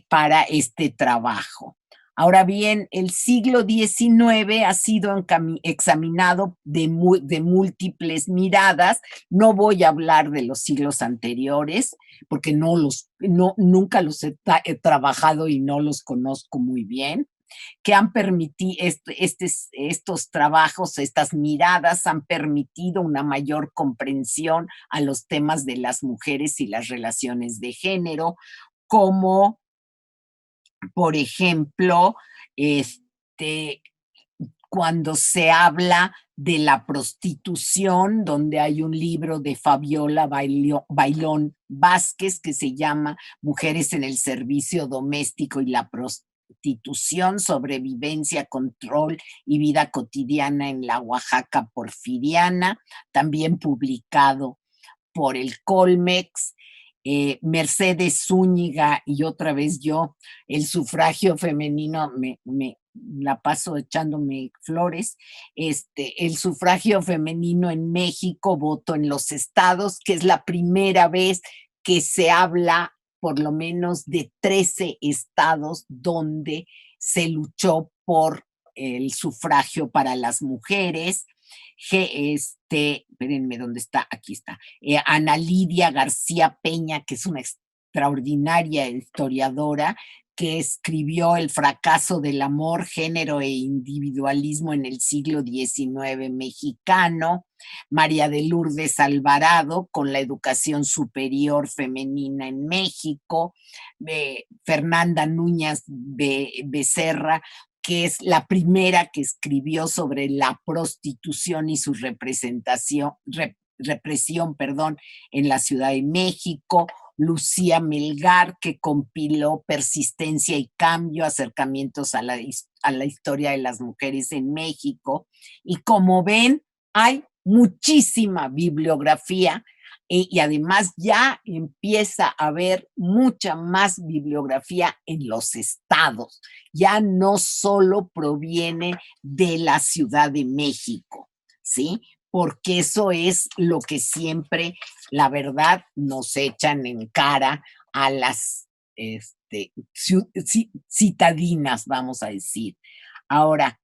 para este trabajo. Ahora bien, el siglo XIX ha sido examinado de múltiples miradas. No voy a hablar de los siglos anteriores, porque nunca los he trabajado y no los conozco muy bien, que han permitido, estos trabajos, estas miradas han permitido una mayor comprensión a los temas de las mujeres y las relaciones de género, como por ejemplo, este, cuando se habla de la prostitución, donde hay un libro de Fabiola Bailón Vázquez que se llama Mujeres en el Servicio Doméstico y la Prostitución, sobrevivencia, control y vida cotidiana en la Oaxaca porfiriana, también publicado por el Colmex. Mercedes Zúñiga y otra vez yo, el sufragio femenino, me la paso echándome flores, el sufragio femenino en México, voto en los estados, que es la primera vez que se habla por lo menos de 13 estados donde se luchó por el sufragio para las mujeres. Espérenme, ¿dónde está? Aquí está. Ana Lidia García Peña, que es una extraordinaria historiadora, que escribió El fracaso del amor, género e individualismo en el siglo XIX mexicano. María de Lourdes Alvarado, con la educación superior femenina en México. Fernanda Núñez Becerra, que es la primera que escribió sobre la prostitución y su represión, en la Ciudad de México. Lucía Melgar, que compiló Persistencia y Cambio, acercamientos a la historia de las mujeres en México. Y como ven, hay muchísima bibliografía y además ya empieza a haber mucha más bibliografía en los estados. Ya no solo proviene de la Ciudad de México, ¿sí? Porque eso es lo que siempre, la verdad, nos echan en cara a las citadinas, vamos a decir. Ahora,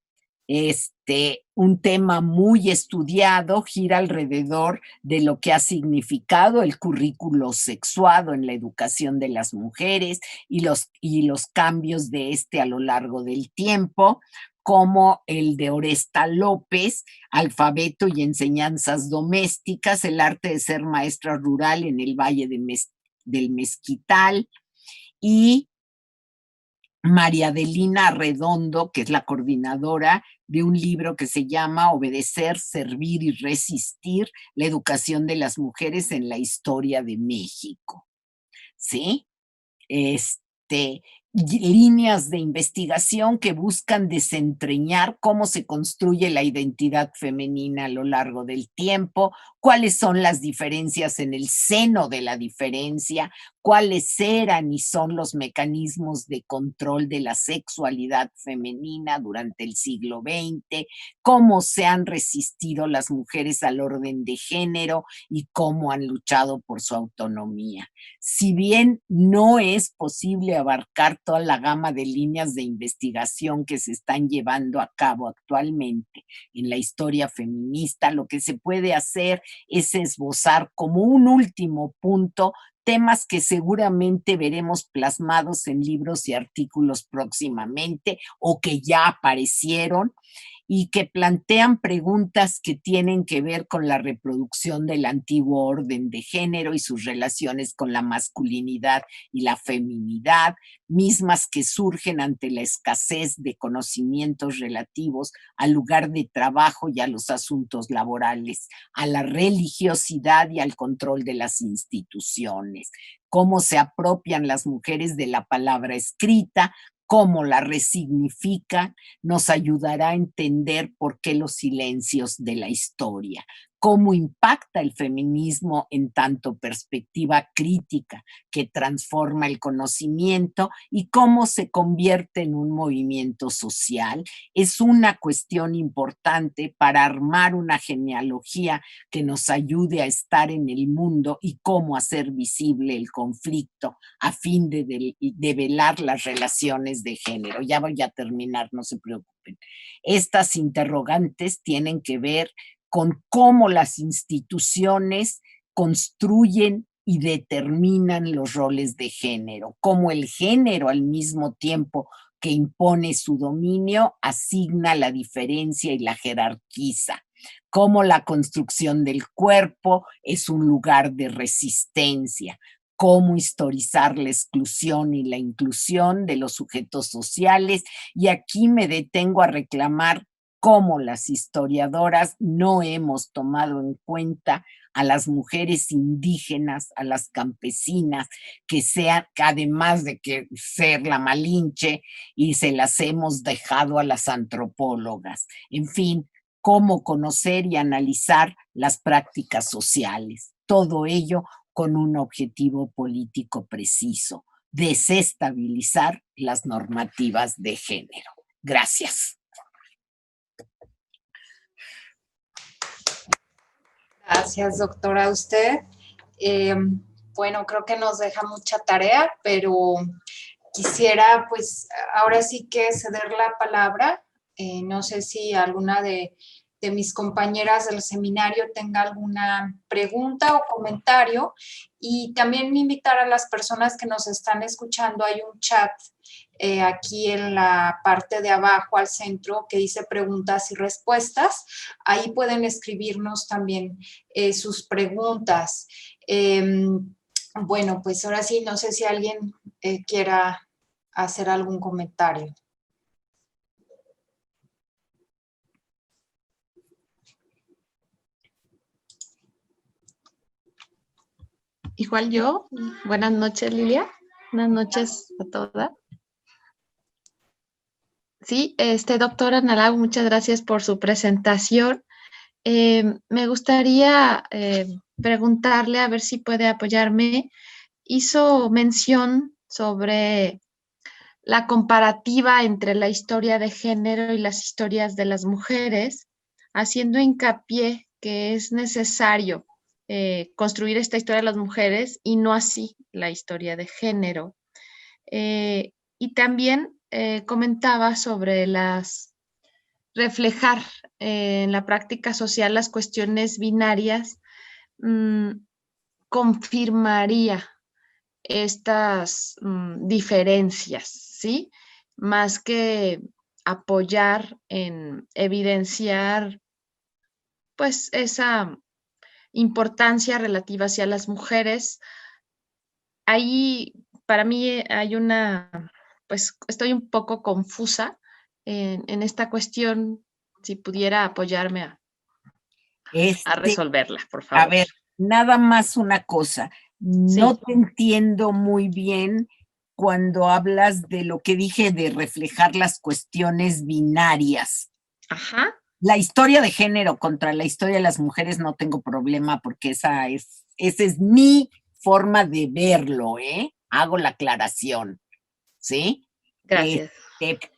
un tema muy estudiado gira alrededor de lo que ha significado el currículo sexuado en la educación de las mujeres y los cambios de a lo largo del tiempo, como el de Oresta López, Alfabeto y enseñanzas domésticas, el arte de ser maestra rural en el Valle del Mezquital, y María Adelina Redondo, que es la coordinadora de un libro que se llama Obedecer, Servir y Resistir, la educación de las mujeres en la historia de México. ¿Sí? Líneas de investigación que buscan desentrañar cómo se construye la identidad femenina a lo largo del tiempo, cuáles son las diferencias en el seno de la diferencia, cuáles eran y son los mecanismos de control de la sexualidad femenina durante el siglo XX, cómo se han resistido las mujeres al orden de género y cómo han luchado por su autonomía. Si bien no es posible abarcar toda la gama de líneas de investigación que se están llevando a cabo actualmente en la historia feminista, lo que se puede hacer es esbozar como un último punto temas que seguramente veremos plasmados en libros y artículos próximamente o que ya aparecieron y que plantean preguntas que tienen que ver con la reproducción del antiguo orden de género y sus relaciones con la masculinidad y la feminidad, mismas que surgen ante la escasez de conocimientos relativos al lugar de trabajo y a los asuntos laborales, a la religiosidad y al control de las instituciones, cómo se apropian las mujeres de la palabra escrita, cómo la resignifica, nos ayudará a entender por qué los silencios de la historia. cómo impacta el feminismo en tanto perspectiva crítica que transforma el conocimiento y cómo se convierte en un movimiento social. Es una cuestión importante para armar una genealogía que nos ayude a estar en el mundo y cómo hacer visible el conflicto a fin de develar las relaciones de género. Ya voy a terminar, no se preocupen. Estas interrogantes tienen que ver con cómo las instituciones construyen y determinan los roles de género, cómo el género al mismo tiempo que impone su dominio, asigna la diferencia y la jerarquiza, cómo la construcción del cuerpo es un lugar de resistencia, cómo historizar la exclusión y la inclusión de los sujetos sociales, y aquí me detengo a reclamar cómo las historiadoras no hemos tomado en cuenta a las mujeres indígenas, a las campesinas, que además de que ser la Malinche, y se las hemos dejado a las antropólogas. En fin, cómo conocer y analizar las prácticas sociales. Todo ello con un objetivo político preciso: desestabilizar las normativas de género. Gracias. Gracias, doctora, a usted. Bueno, creo que nos deja mucha tarea, pero quisiera, pues, ahora sí que ceder la palabra. No sé si alguna de mis compañeras del seminario tenga alguna pregunta o comentario, y también invitar a las personas que nos están escuchando. Hay un chat aquí en la parte de abajo al centro que dice preguntas y respuestas. Ahí pueden escribirnos también sus preguntas. Bueno, pues ahora sí, no sé si alguien quiera hacer algún comentario. Igual yo. Buenas noches, Lilia. Buenas noches a todas. Sí, doctora Nalau, muchas gracias por su presentación. Me gustaría preguntarle, a ver si puede apoyarme. Hizo mención sobre la comparativa entre la historia de género y las historias de las mujeres, haciendo hincapié que es necesario construir esta historia de las mujeres y no así la historia de género. Y también comentaba sobre reflejar en la práctica social las cuestiones binarias, confirmaría estas diferencias, ¿sí? Más que apoyar en evidenciar, pues, esa importancia relativa hacia las mujeres. Ahí, para mí, pues, estoy un poco confusa en esta cuestión. Si pudiera apoyarme a resolverla, por A favor. ver, nada más una cosa. No Sí. te entiendo muy bien cuando hablas de lo que dije de reflejar las cuestiones binarias. Ajá. La historia de género contra la historia de las mujeres no tengo problema, porque esa es mi forma de verlo, ¿eh? Hago la aclaración, ¿sí? Gracias.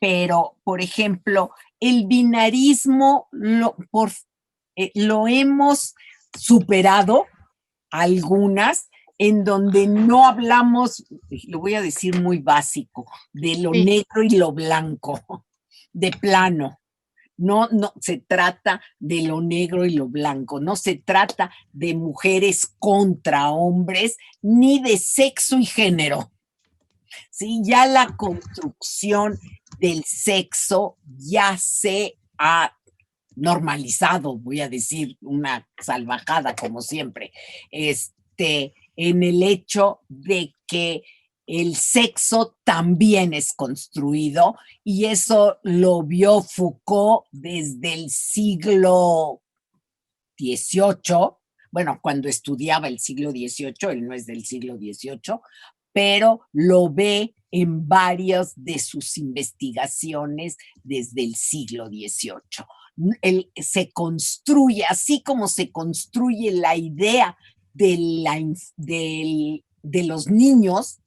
Pero, por ejemplo, el binarismo lo hemos superado, algunas, en donde no hablamos, lo voy a decir muy básico, de lo Sí. negro y lo blanco, de plano. No se trata de lo negro y lo blanco, no se trata de mujeres contra hombres, ni de sexo y género. Sí, ya la construcción del sexo ya se ha normalizado, voy a decir una salvajada como siempre, en el hecho de que el sexo también es construido, y eso lo vio Foucault desde el siglo XVIII. Bueno, cuando estudiaba el siglo XVIII, él no es del siglo XVIII, pero lo ve en varias de sus investigaciones desde el siglo XVIII. se construye, así como se construye la idea de los niños,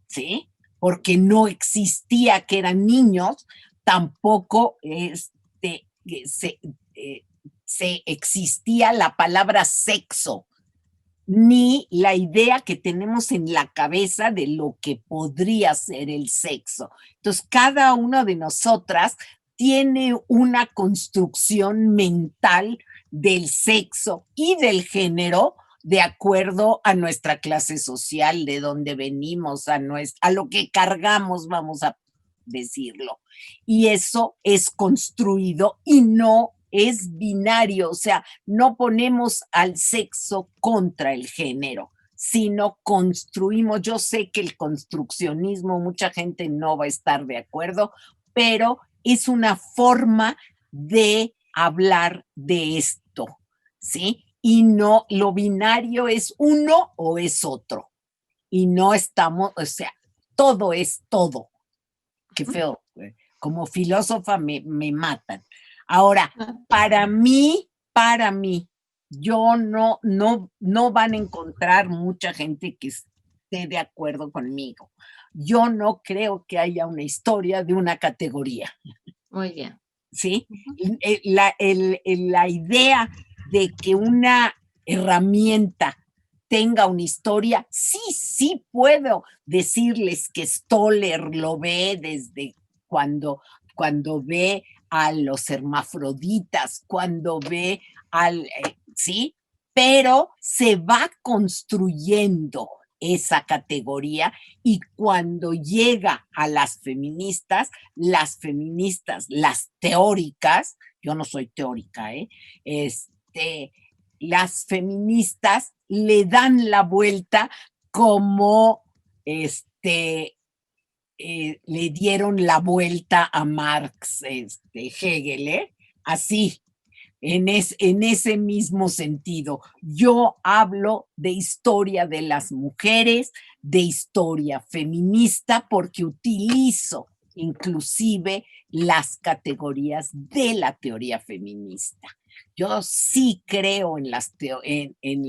¿sí? Porque no existía que eran niños, tampoco se existía la palabra sexo, ni la idea que tenemos en la cabeza de lo que podría ser el sexo. Entonces, cada una de nosotras tiene una construcción mental del sexo y del género de acuerdo a nuestra clase social, de donde venimos, a lo que cargamos, vamos a decirlo. Y eso es construido y no es binario, o sea, no ponemos al sexo contra el género, sino construimos. Yo sé que el construccionismo, mucha gente no va a estar de acuerdo, pero es una forma de hablar de esto, ¿sí? Y no, lo binario es uno o es otro. Y no estamos, o sea, todo es todo. Qué feo. Como filósofa me matan. Ahora, para mí, yo no van a encontrar mucha gente que esté de acuerdo conmigo. Yo no creo que haya una historia de una categoría. Muy bien. ¿Sí? La idea de que una herramienta tenga una historia, sí puedo decirles que Stoller lo ve desde cuando ve a los hermafroditas, cuando ve ¿sí? Pero se va construyendo esa categoría y cuando llega a las feministas, las teóricas, yo no soy teórica, las feministas le dan la vuelta como le dieron la vuelta a Marx, Hegel, así, en ese mismo sentido. Yo hablo de historia de las mujeres, de historia feminista, porque utilizo inclusive las categorías de la teoría feminista. Yo sí creo en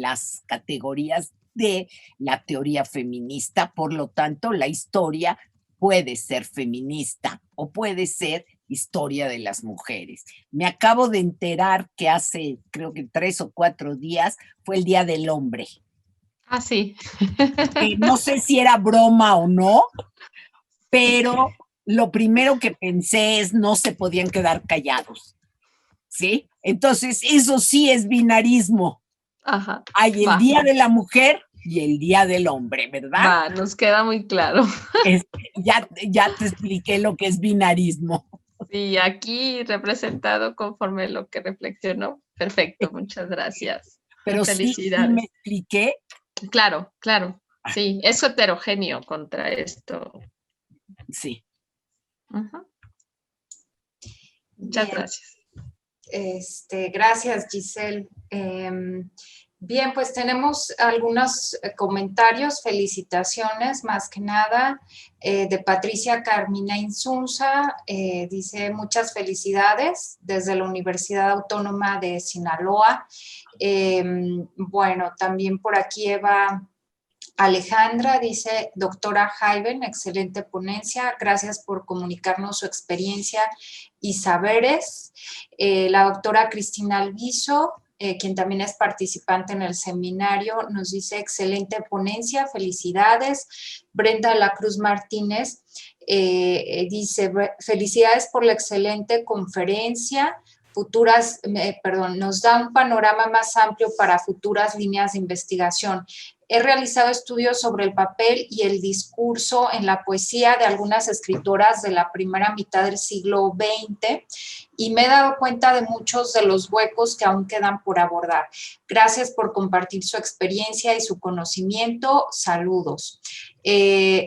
las categorías de la teoría feminista, por lo tanto, la historia puede ser feminista o puede ser historia de las mujeres. Me acabo de enterar que hace, creo que 3 o 4 días, fue el Día del Hombre. Ah, sí. No sé si era broma o no, pero lo primero que pensé es no se podían quedar callados, ¿sí? Entonces, eso sí es binarismo. Ajá. Hay el Día de la Mujer y el Día del Hombre, ¿verdad? Nos queda muy claro. Ya te expliqué lo que es binarismo. Sí, aquí representado conforme lo que reflexionó. Perfecto, muchas gracias. Pero felicidades. Sí me expliqué. Claro. Sí, es heterogéneo contra esto. Sí. Uh-huh. Muchas gracias. Gracias, Giselle. Bien, pues tenemos algunos comentarios, felicitaciones, más que nada, de Patricia Carmina Insunza. Dice, muchas felicidades desde la Universidad Autónoma de Sinaloa. Bueno, también por aquí Eva Alejandra dice, doctora Jaiben, excelente ponencia, gracias por comunicarnos su experiencia y saberes. La doctora Cristina Alviso, quien también es participante en el seminario, nos dice, excelente ponencia, felicidades. Brenda de la Cruz Martínez dice, felicidades por la excelente conferencia. Nos da un panorama más amplio para futuras líneas de investigación. He realizado estudios sobre el papel y el discurso en la poesía de algunas escritoras de la primera mitad del siglo XX y me he dado cuenta de muchos de los huecos que aún quedan por abordar. Gracias por compartir su experiencia y su conocimiento. Saludos.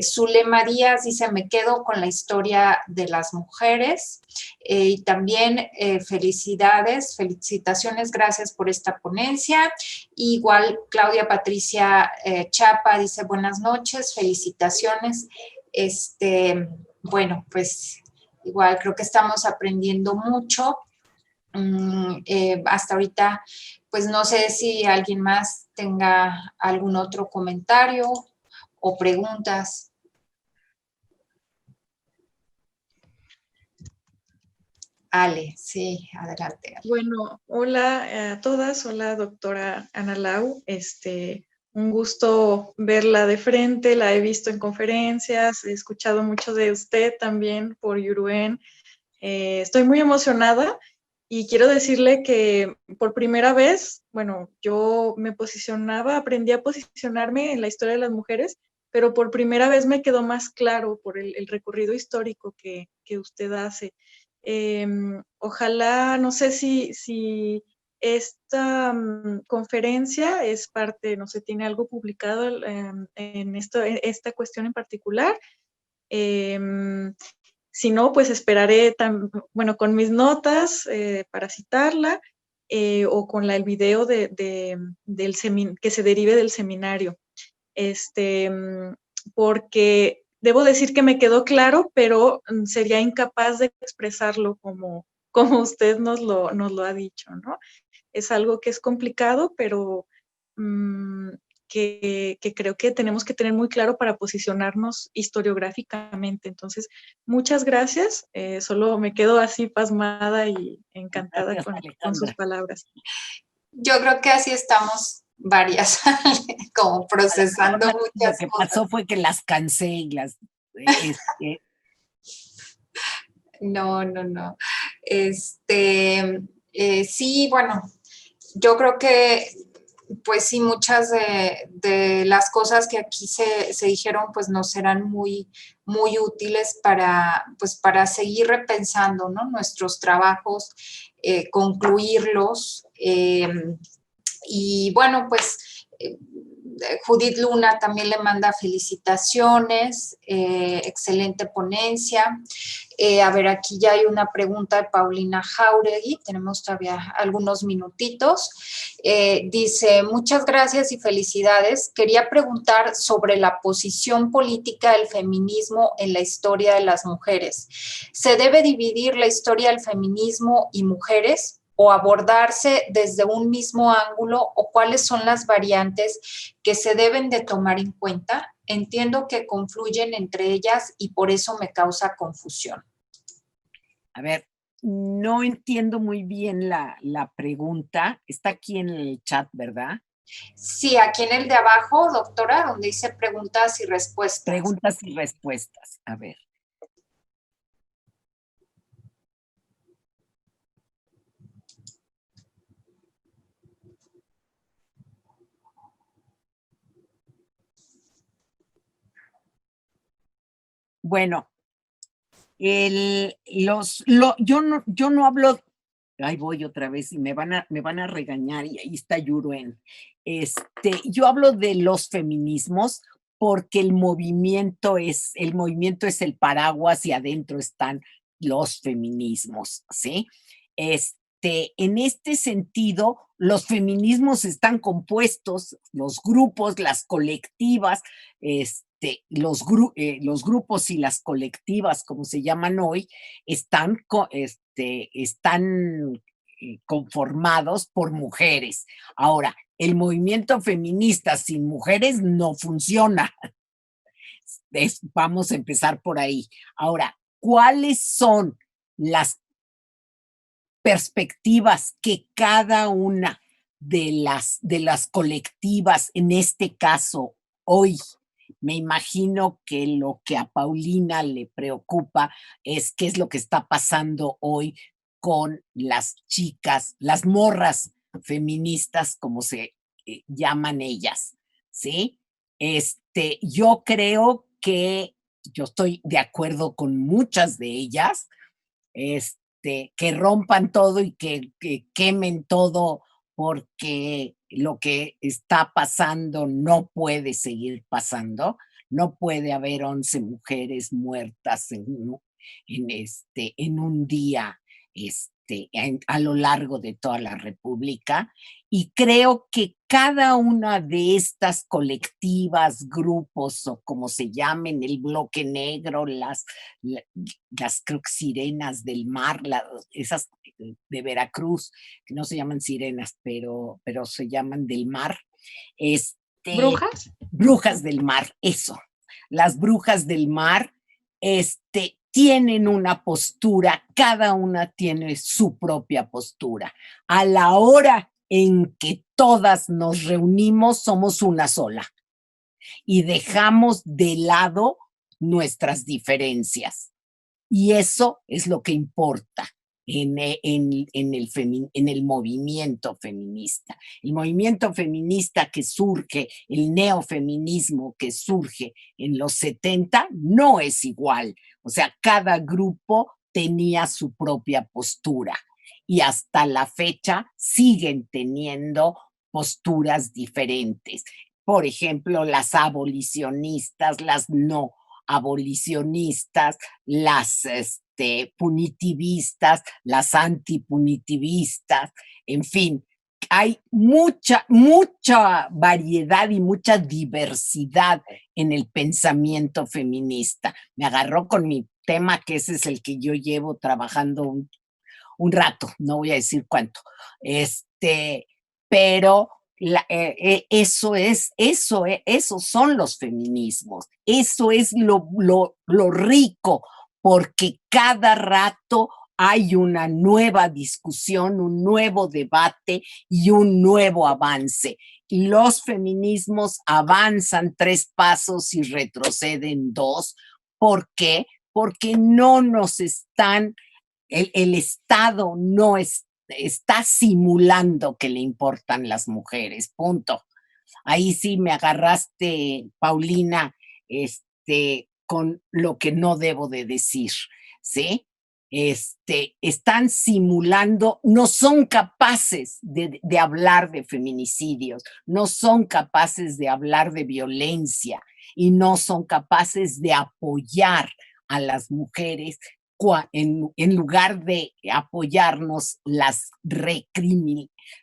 Zulema Díaz dice, me quedo con la historia de las mujeres. Y también felicitaciones, gracias por esta ponencia. Igual Claudia Patricia Chapa dice, buenas noches, felicitaciones. Bueno, pues igual creo que estamos aprendiendo mucho. Hasta ahorita, pues no sé si alguien más tenga algún otro comentario o preguntas. Ale, sí, adelante. Ale. Bueno, hola a todas, hola doctora Ana Lau, un gusto verla de frente, la he visto en conferencias, he escuchado mucho de usted también por Yuruen. Estoy muy emocionada y quiero decirle que por primera vez, bueno, yo me posicionaba, aprendí a posicionarme en la historia de las mujeres, pero por primera vez me quedó más claro por el recorrido histórico que usted hace. Ojalá, no sé si esta conferencia es parte, no sé, tiene algo publicado en esta cuestión en particular. Si no, pues esperaré, bueno, con mis notas para citarla o con el video que se derive del seminario. Porque debo decir que me quedó claro, pero sería incapaz de expresarlo como usted nos lo ha dicho, ¿no? Es algo que es complicado, pero que creo que tenemos que tener muy claro para posicionarnos historiográficamente. Entonces, muchas gracias. Solo me quedo así pasmada y encantada Gracias, con sus Alejandra. palabras. Yo creo que así estamos varias, como procesando muchas Lo que cosas. pasó fue que las cansé y las... No, no, no. Sí, bueno, yo creo que, pues sí, muchas de las cosas que aquí se dijeron, pues nos serán muy, muy útiles pues, para seguir repensando, ¿no? Nuestros trabajos, concluirlos. Y bueno, pues Judith Luna también le manda felicitaciones, excelente ponencia. A ver, aquí ya hay una pregunta de Paulina Jauregui, tenemos todavía algunos minutitos. Dice, muchas gracias y felicidades. Quería preguntar sobre la posición política del feminismo en la historia de las mujeres. ¿Se debe dividir la historia del feminismo y mujeres o abordarse desde un mismo ángulo o cuáles son las variantes que se deben de tomar en cuenta? Entiendo que confluyen entre ellas y por eso me causa confusión. A ver, no entiendo muy bien la pregunta. Está aquí en el chat, ¿verdad? Sí, aquí en el de abajo, doctora, donde dice preguntas y respuestas. Preguntas y respuestas. A ver. Bueno, yo no hablo, ahí voy otra vez y me van a regañar y ahí está Yuruen. Yo hablo de los feminismos porque el movimiento es el paraguas y adentro están los feminismos, ¿sí? En este sentido, los feminismos están compuestos, los grupos, las colectivas, los grupos y las colectivas, como se llaman hoy, están conformados por mujeres. Ahora, el movimiento feminista sin mujeres no funciona. Vamos a empezar por ahí. Ahora, ¿cuáles son las perspectivas que cada una de las colectivas, en este caso, hoy? Me imagino que lo que a Paulina le preocupa es qué es lo que está pasando hoy con las chicas, las morras feministas, como se llaman ellas, ¿sí? Yo creo que yo estoy de acuerdo con muchas de ellas, que rompan todo y que quemen todo porque lo que está pasando no puede seguir pasando. No puede haber 11 mujeres muertas en un día a lo largo de toda la República. Y creo que cada una de estas colectivas, grupos o como se llamen, el bloque negro, las creo que sirenas del mar, esas de Veracruz, que no se llaman sirenas, pero se llaman del mar. ¿Brujas? Brujas del mar, eso. Las brujas del mar, tienen una postura, cada una tiene su propia postura. A la hora en que todas nos reunimos, somos una sola y dejamos de lado nuestras diferencias. Y eso es lo que importa en el movimiento feminista. El movimiento feminista que surge, el neofeminismo que surge en los 70, no es igual. O sea, cada grupo tenía su propia postura y hasta la fecha siguen teniendo posturas diferentes. Por ejemplo, las abolicionistas, las no abolicionistas, las punitivistas, las antipunitivistas, en fin, hay mucha variedad y mucha diversidad en el pensamiento feminista. Me agarró con mi tema, que ese es el que yo llevo trabajando un rato, no voy a decir cuánto, pero esos son los feminismos, eso es lo rico, porque cada rato hay una nueva discusión, un nuevo debate y un nuevo avance. Los feminismos avanzan 3 pasos y retroceden 2. ¿Por qué? Porque no nos están, el Estado no está simulando que le importan las mujeres, punto. Ahí sí me agarraste, Paulina, con lo que no debo de decir, ¿sí? Están simulando, no son capaces de hablar de feminicidios, no son capaces de hablar de violencia y no son capaces de apoyar a las mujeres. En lugar de apoyarnos,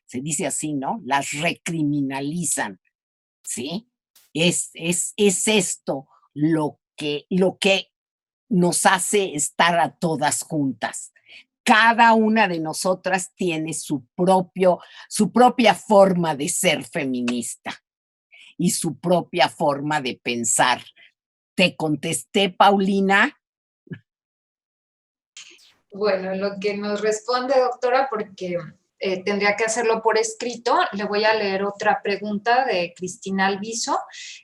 se dice así, ¿no? Las recriminalizan, ¿sí? Es esto lo que nos hace estar a todas juntas. Cada una de nosotras tiene su propia forma de ser feminista y su propia forma de pensar. ¿Te contesté, Paulina? Bueno, lo que nos responde, doctora, porque tendría que hacerlo por escrito, le voy a leer otra pregunta de Cristina Alviso.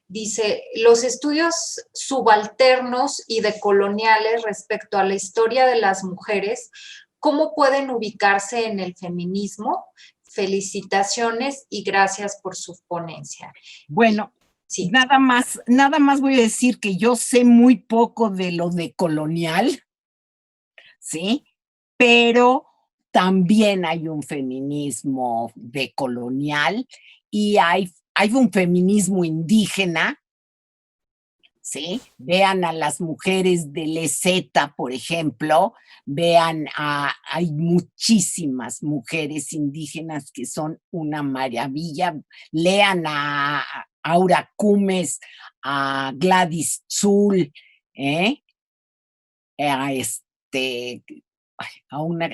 Dice, los estudios subalternos y decoloniales respecto a la historia de las mujeres, ¿cómo pueden ubicarse en el feminismo? Felicitaciones y gracias por su ponencia. Bueno, sí. Nada más voy a decir que yo sé muy poco de lo decolonial, ¿sí? Pero también hay un feminismo decolonial y hay un feminismo indígena, ¿sí? Vean a las mujeres del EZ, por ejemplo, hay muchísimas mujeres indígenas que son una maravilla. Lean a Aura Cumes, a Gladys Zul,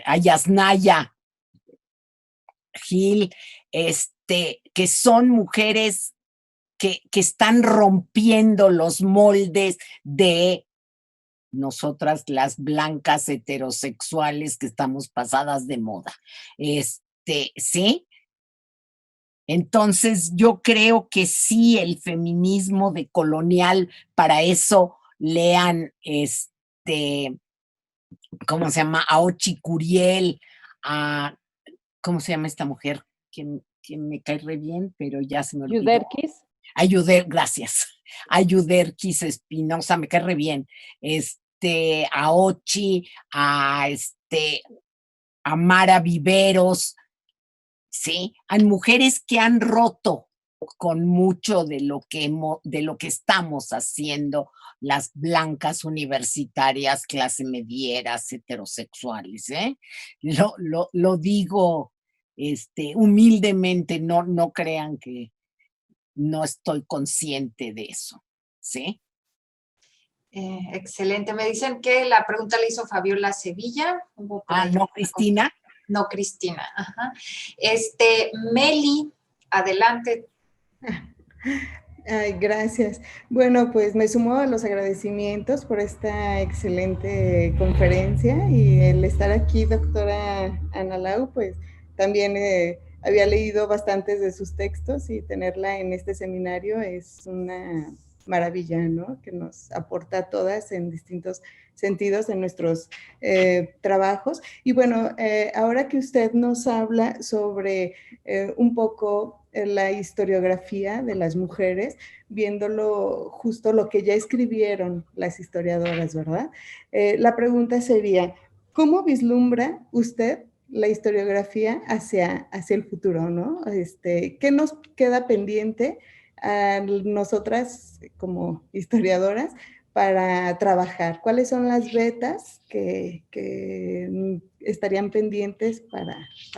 a Yasnaya Gil, que son mujeres que están rompiendo los moldes de nosotras las blancas heterosexuales que estamos pasadas de moda. ¿Sí? Entonces yo creo que sí, el feminismo decolonial, para eso lean ¿cómo se llama? A Ochi Curiel, ¿cómo se llama esta mujer? Que me cae re bien, pero ya se me olvidó. Yuderquis. Gracias. A Yuderquis Espinosa, me cae re bien. A Ochi, a Mara Viveros, ¿sí? Hay mujeres que han roto con mucho de lo que estamos haciendo las blancas universitarias, clase medieras, heterosexuales, ¿eh? Lo digo humildemente, no crean que no estoy consciente de eso, ¿sí? Excelente. Me dicen que la pregunta la hizo Fabiola Sevilla. No, Cristina. No, Cristina. Ajá. Meli, adelante. Ay, gracias. Bueno, pues me sumo a los agradecimientos por esta excelente conferencia y el estar aquí, doctora Ana Lau, pues también había leído bastantes de sus textos y tenerla en este seminario es una maravilla, ¿no? Que nos aporta a todas en distintos sentidos en nuestros trabajos. Y bueno, ahora que usted nos habla sobre un poco la historiografía de las mujeres, viéndolo justo lo que ya escribieron las historiadoras, ¿verdad? La pregunta sería, ¿cómo vislumbra usted la historiografía hacia el futuro, ¿no? ¿Qué nos queda pendiente a nosotras como historiadoras para trabajar? ¿Cuáles son las vetas que estarían pendientes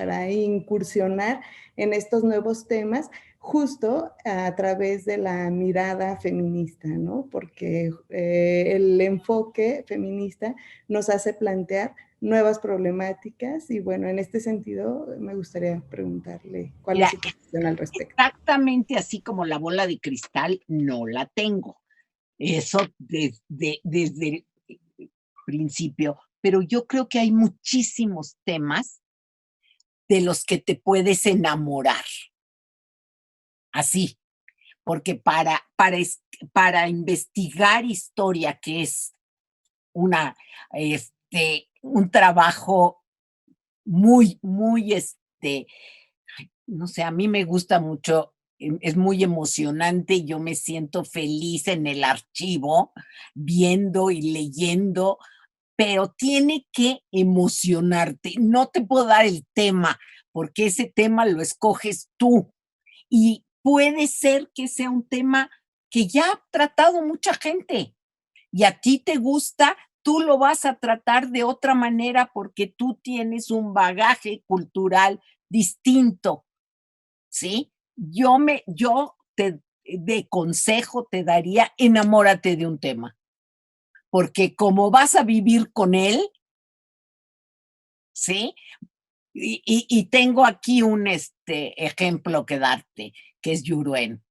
para incursionar en estos nuevos temas, justo a través de la mirada feminista, ¿no? Porque el enfoque feminista nos hace plantear nuevas problemáticas y bueno, en este sentido me gustaría preguntarle cuál es su posición al respecto. Exactamente así como la bola de cristal no la tengo. Eso desde el principio, pero yo creo que hay muchísimos temas de los que te puedes enamorar. Así, porque para investigar historia, que es un trabajo muy, no sé, a mí me gusta mucho, es muy emocionante, yo me siento feliz en el archivo, viendo y leyendo, pero tiene que emocionarte. No te puedo dar el tema, porque ese tema lo escoges tú. Y puede ser que sea un tema que ya ha tratado mucha gente y a ti te gusta, tú lo vas a tratar de otra manera porque tú tienes un bagaje cultural distinto, ¿sí? Yo de consejo te daría, enamórate de un tema, porque como vas a vivir con él, ¿sí? Y tengo aquí un ejemplo que darte, que es Yuruen,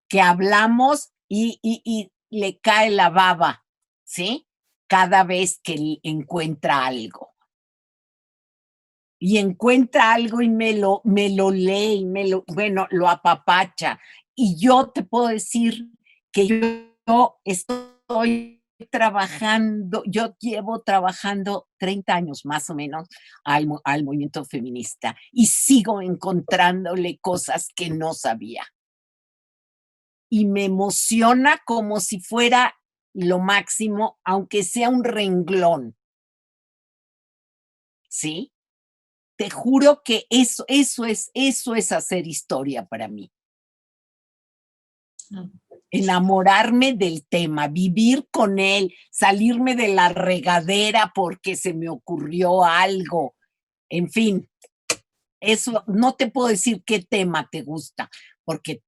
que hablamos y le cae la baba, ¿sí? Cada vez que encuentra algo. Y encuentra algo y me lo lee y lo apapacha. Y yo te puedo decir que yo estoy trabajando, yo llevo trabajando 30 años más o menos al movimiento feminista y sigo encontrándole cosas que no sabía. Y me emociona como si fuera lo máximo, aunque sea un renglón. ¿Sí? Te juro que eso es hacer historia para mí. Enamorarme del tema, vivir con él, salirme de la regadera porque se me ocurrió algo. En fin, eso no te puedo decir qué tema te gusta, porque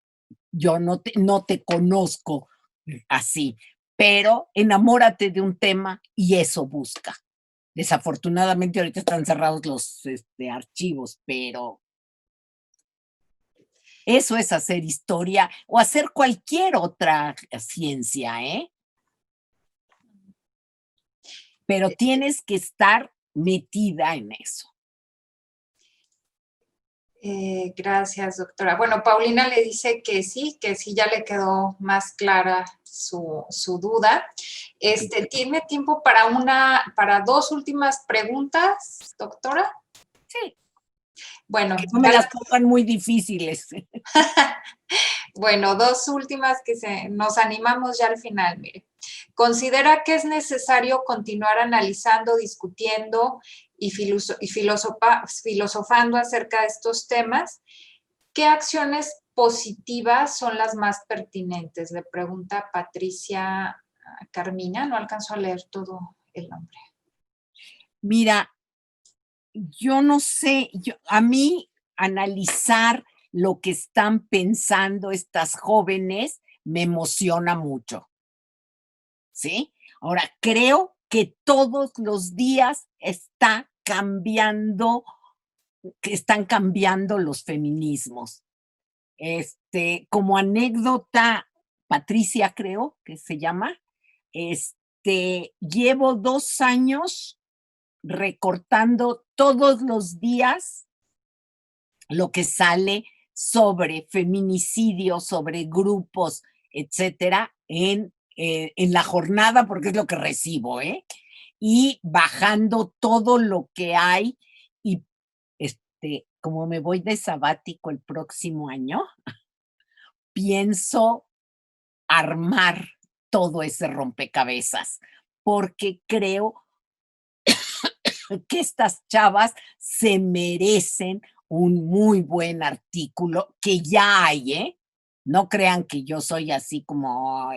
yo no te conozco así, pero enamórate de un tema y eso busca. Desafortunadamente ahorita están cerrados los archivos, pero eso es hacer historia o hacer cualquier otra ciencia, ¿eh? Pero tienes que estar metida en eso. Gracias, doctora. Bueno, Paulina le dice que sí ya le quedó más clara su duda. ¿Tiene tiempo para dos últimas preguntas, doctora? Sí. Bueno, que no me las pongan muy difíciles. Bueno, dos últimas que nos animamos ya al final, mire. ¿Considera que es necesario continuar analizando, discutiendo y filosofando acerca de estos temas? ¿Qué acciones positivas son las más pertinentes? Le pregunta Patricia Carmina, no alcanzó a leer todo el nombre. Mira, yo no sé, a mí analizar lo que están pensando estas jóvenes me emociona mucho. ¿Sí? Ahora, creo que todos los días está cambiando, que están cambiando los feminismos. Como anécdota, Patricia creo que se llama, llevo 2 años recortando todos los días lo que sale sobre feminicidio, sobre grupos, etcétera, en la jornada, porque es lo que recibo, y bajando todo lo que hay, y como me voy de sabático el próximo año, pienso armar todo ese rompecabezas, porque creo que estas chavas se merecen un muy buen artículo, que ya hay, No crean que yo soy así como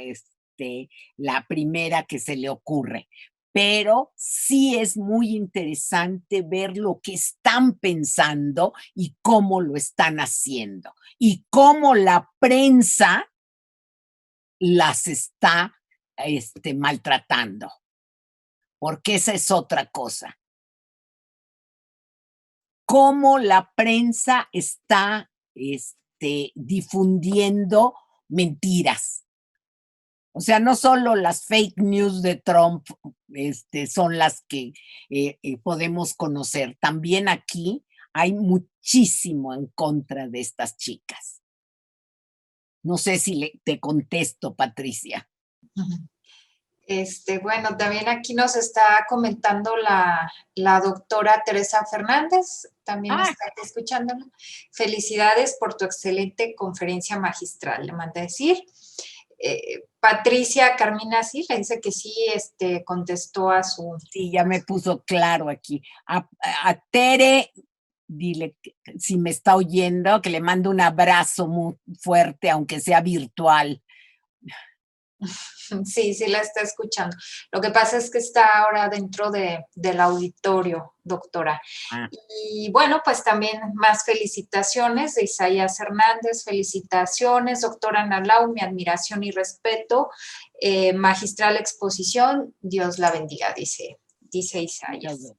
la primera que se le ocurre, pero sí es muy interesante ver lo que están pensando y cómo lo están haciendo, y cómo la prensa las está maltratando, porque esa es otra cosa. Cómo la prensa está difundiendo mentiras. O sea, no solo las fake news de Trump son las que podemos conocer. También aquí hay muchísimo en contra de estas chicas. No sé si te contesto, Patricia. Bueno, también aquí nos está comentando la doctora Teresa Fernández, también está aquí escuchándola. Felicidades por tu excelente conferencia magistral, le manda a decir. Patricia Carmina sí, le dice que sí, contestó a su... Sí, ya me puso claro aquí. A Tere, dile que, si me está oyendo, que le mando un abrazo muy fuerte, aunque sea virtual. Sí, sí la está escuchando. Lo que pasa es que está ahora dentro del auditorio, doctora. Y bueno, pues también más felicitaciones de Isaías Hernández, felicitaciones, doctora Ana Lau, mi admiración y respeto, magistral exposición, Dios la bendiga, dice Isaías.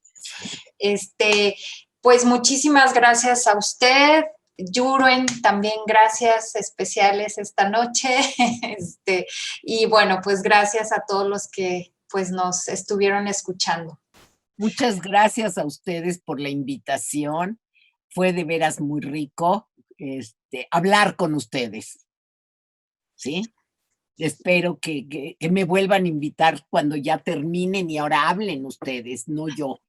Pues muchísimas gracias a usted. Yuruen, también gracias especiales esta noche. Y bueno, pues gracias a todos los que pues nos estuvieron escuchando. Muchas gracias a ustedes por la invitación. Fue de veras muy rico hablar con ustedes. ¿Sí? Espero que me vuelvan a invitar cuando ya terminen y ahora hablen ustedes, no yo.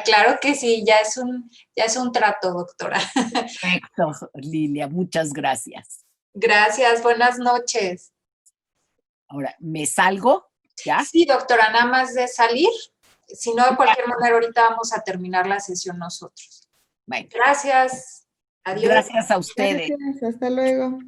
Claro que sí, ya es un trato, doctora. Perfecto, Lilia, muchas gracias. Gracias, buenas noches. Ahora, ¿me salgo? ¿Ya? Sí, doctora, nada más de salir. Si no, de cualquier manera, ahorita vamos a terminar la sesión nosotros. Bueno. Gracias. Adiós. Gracias a ustedes. Gracias, hasta luego.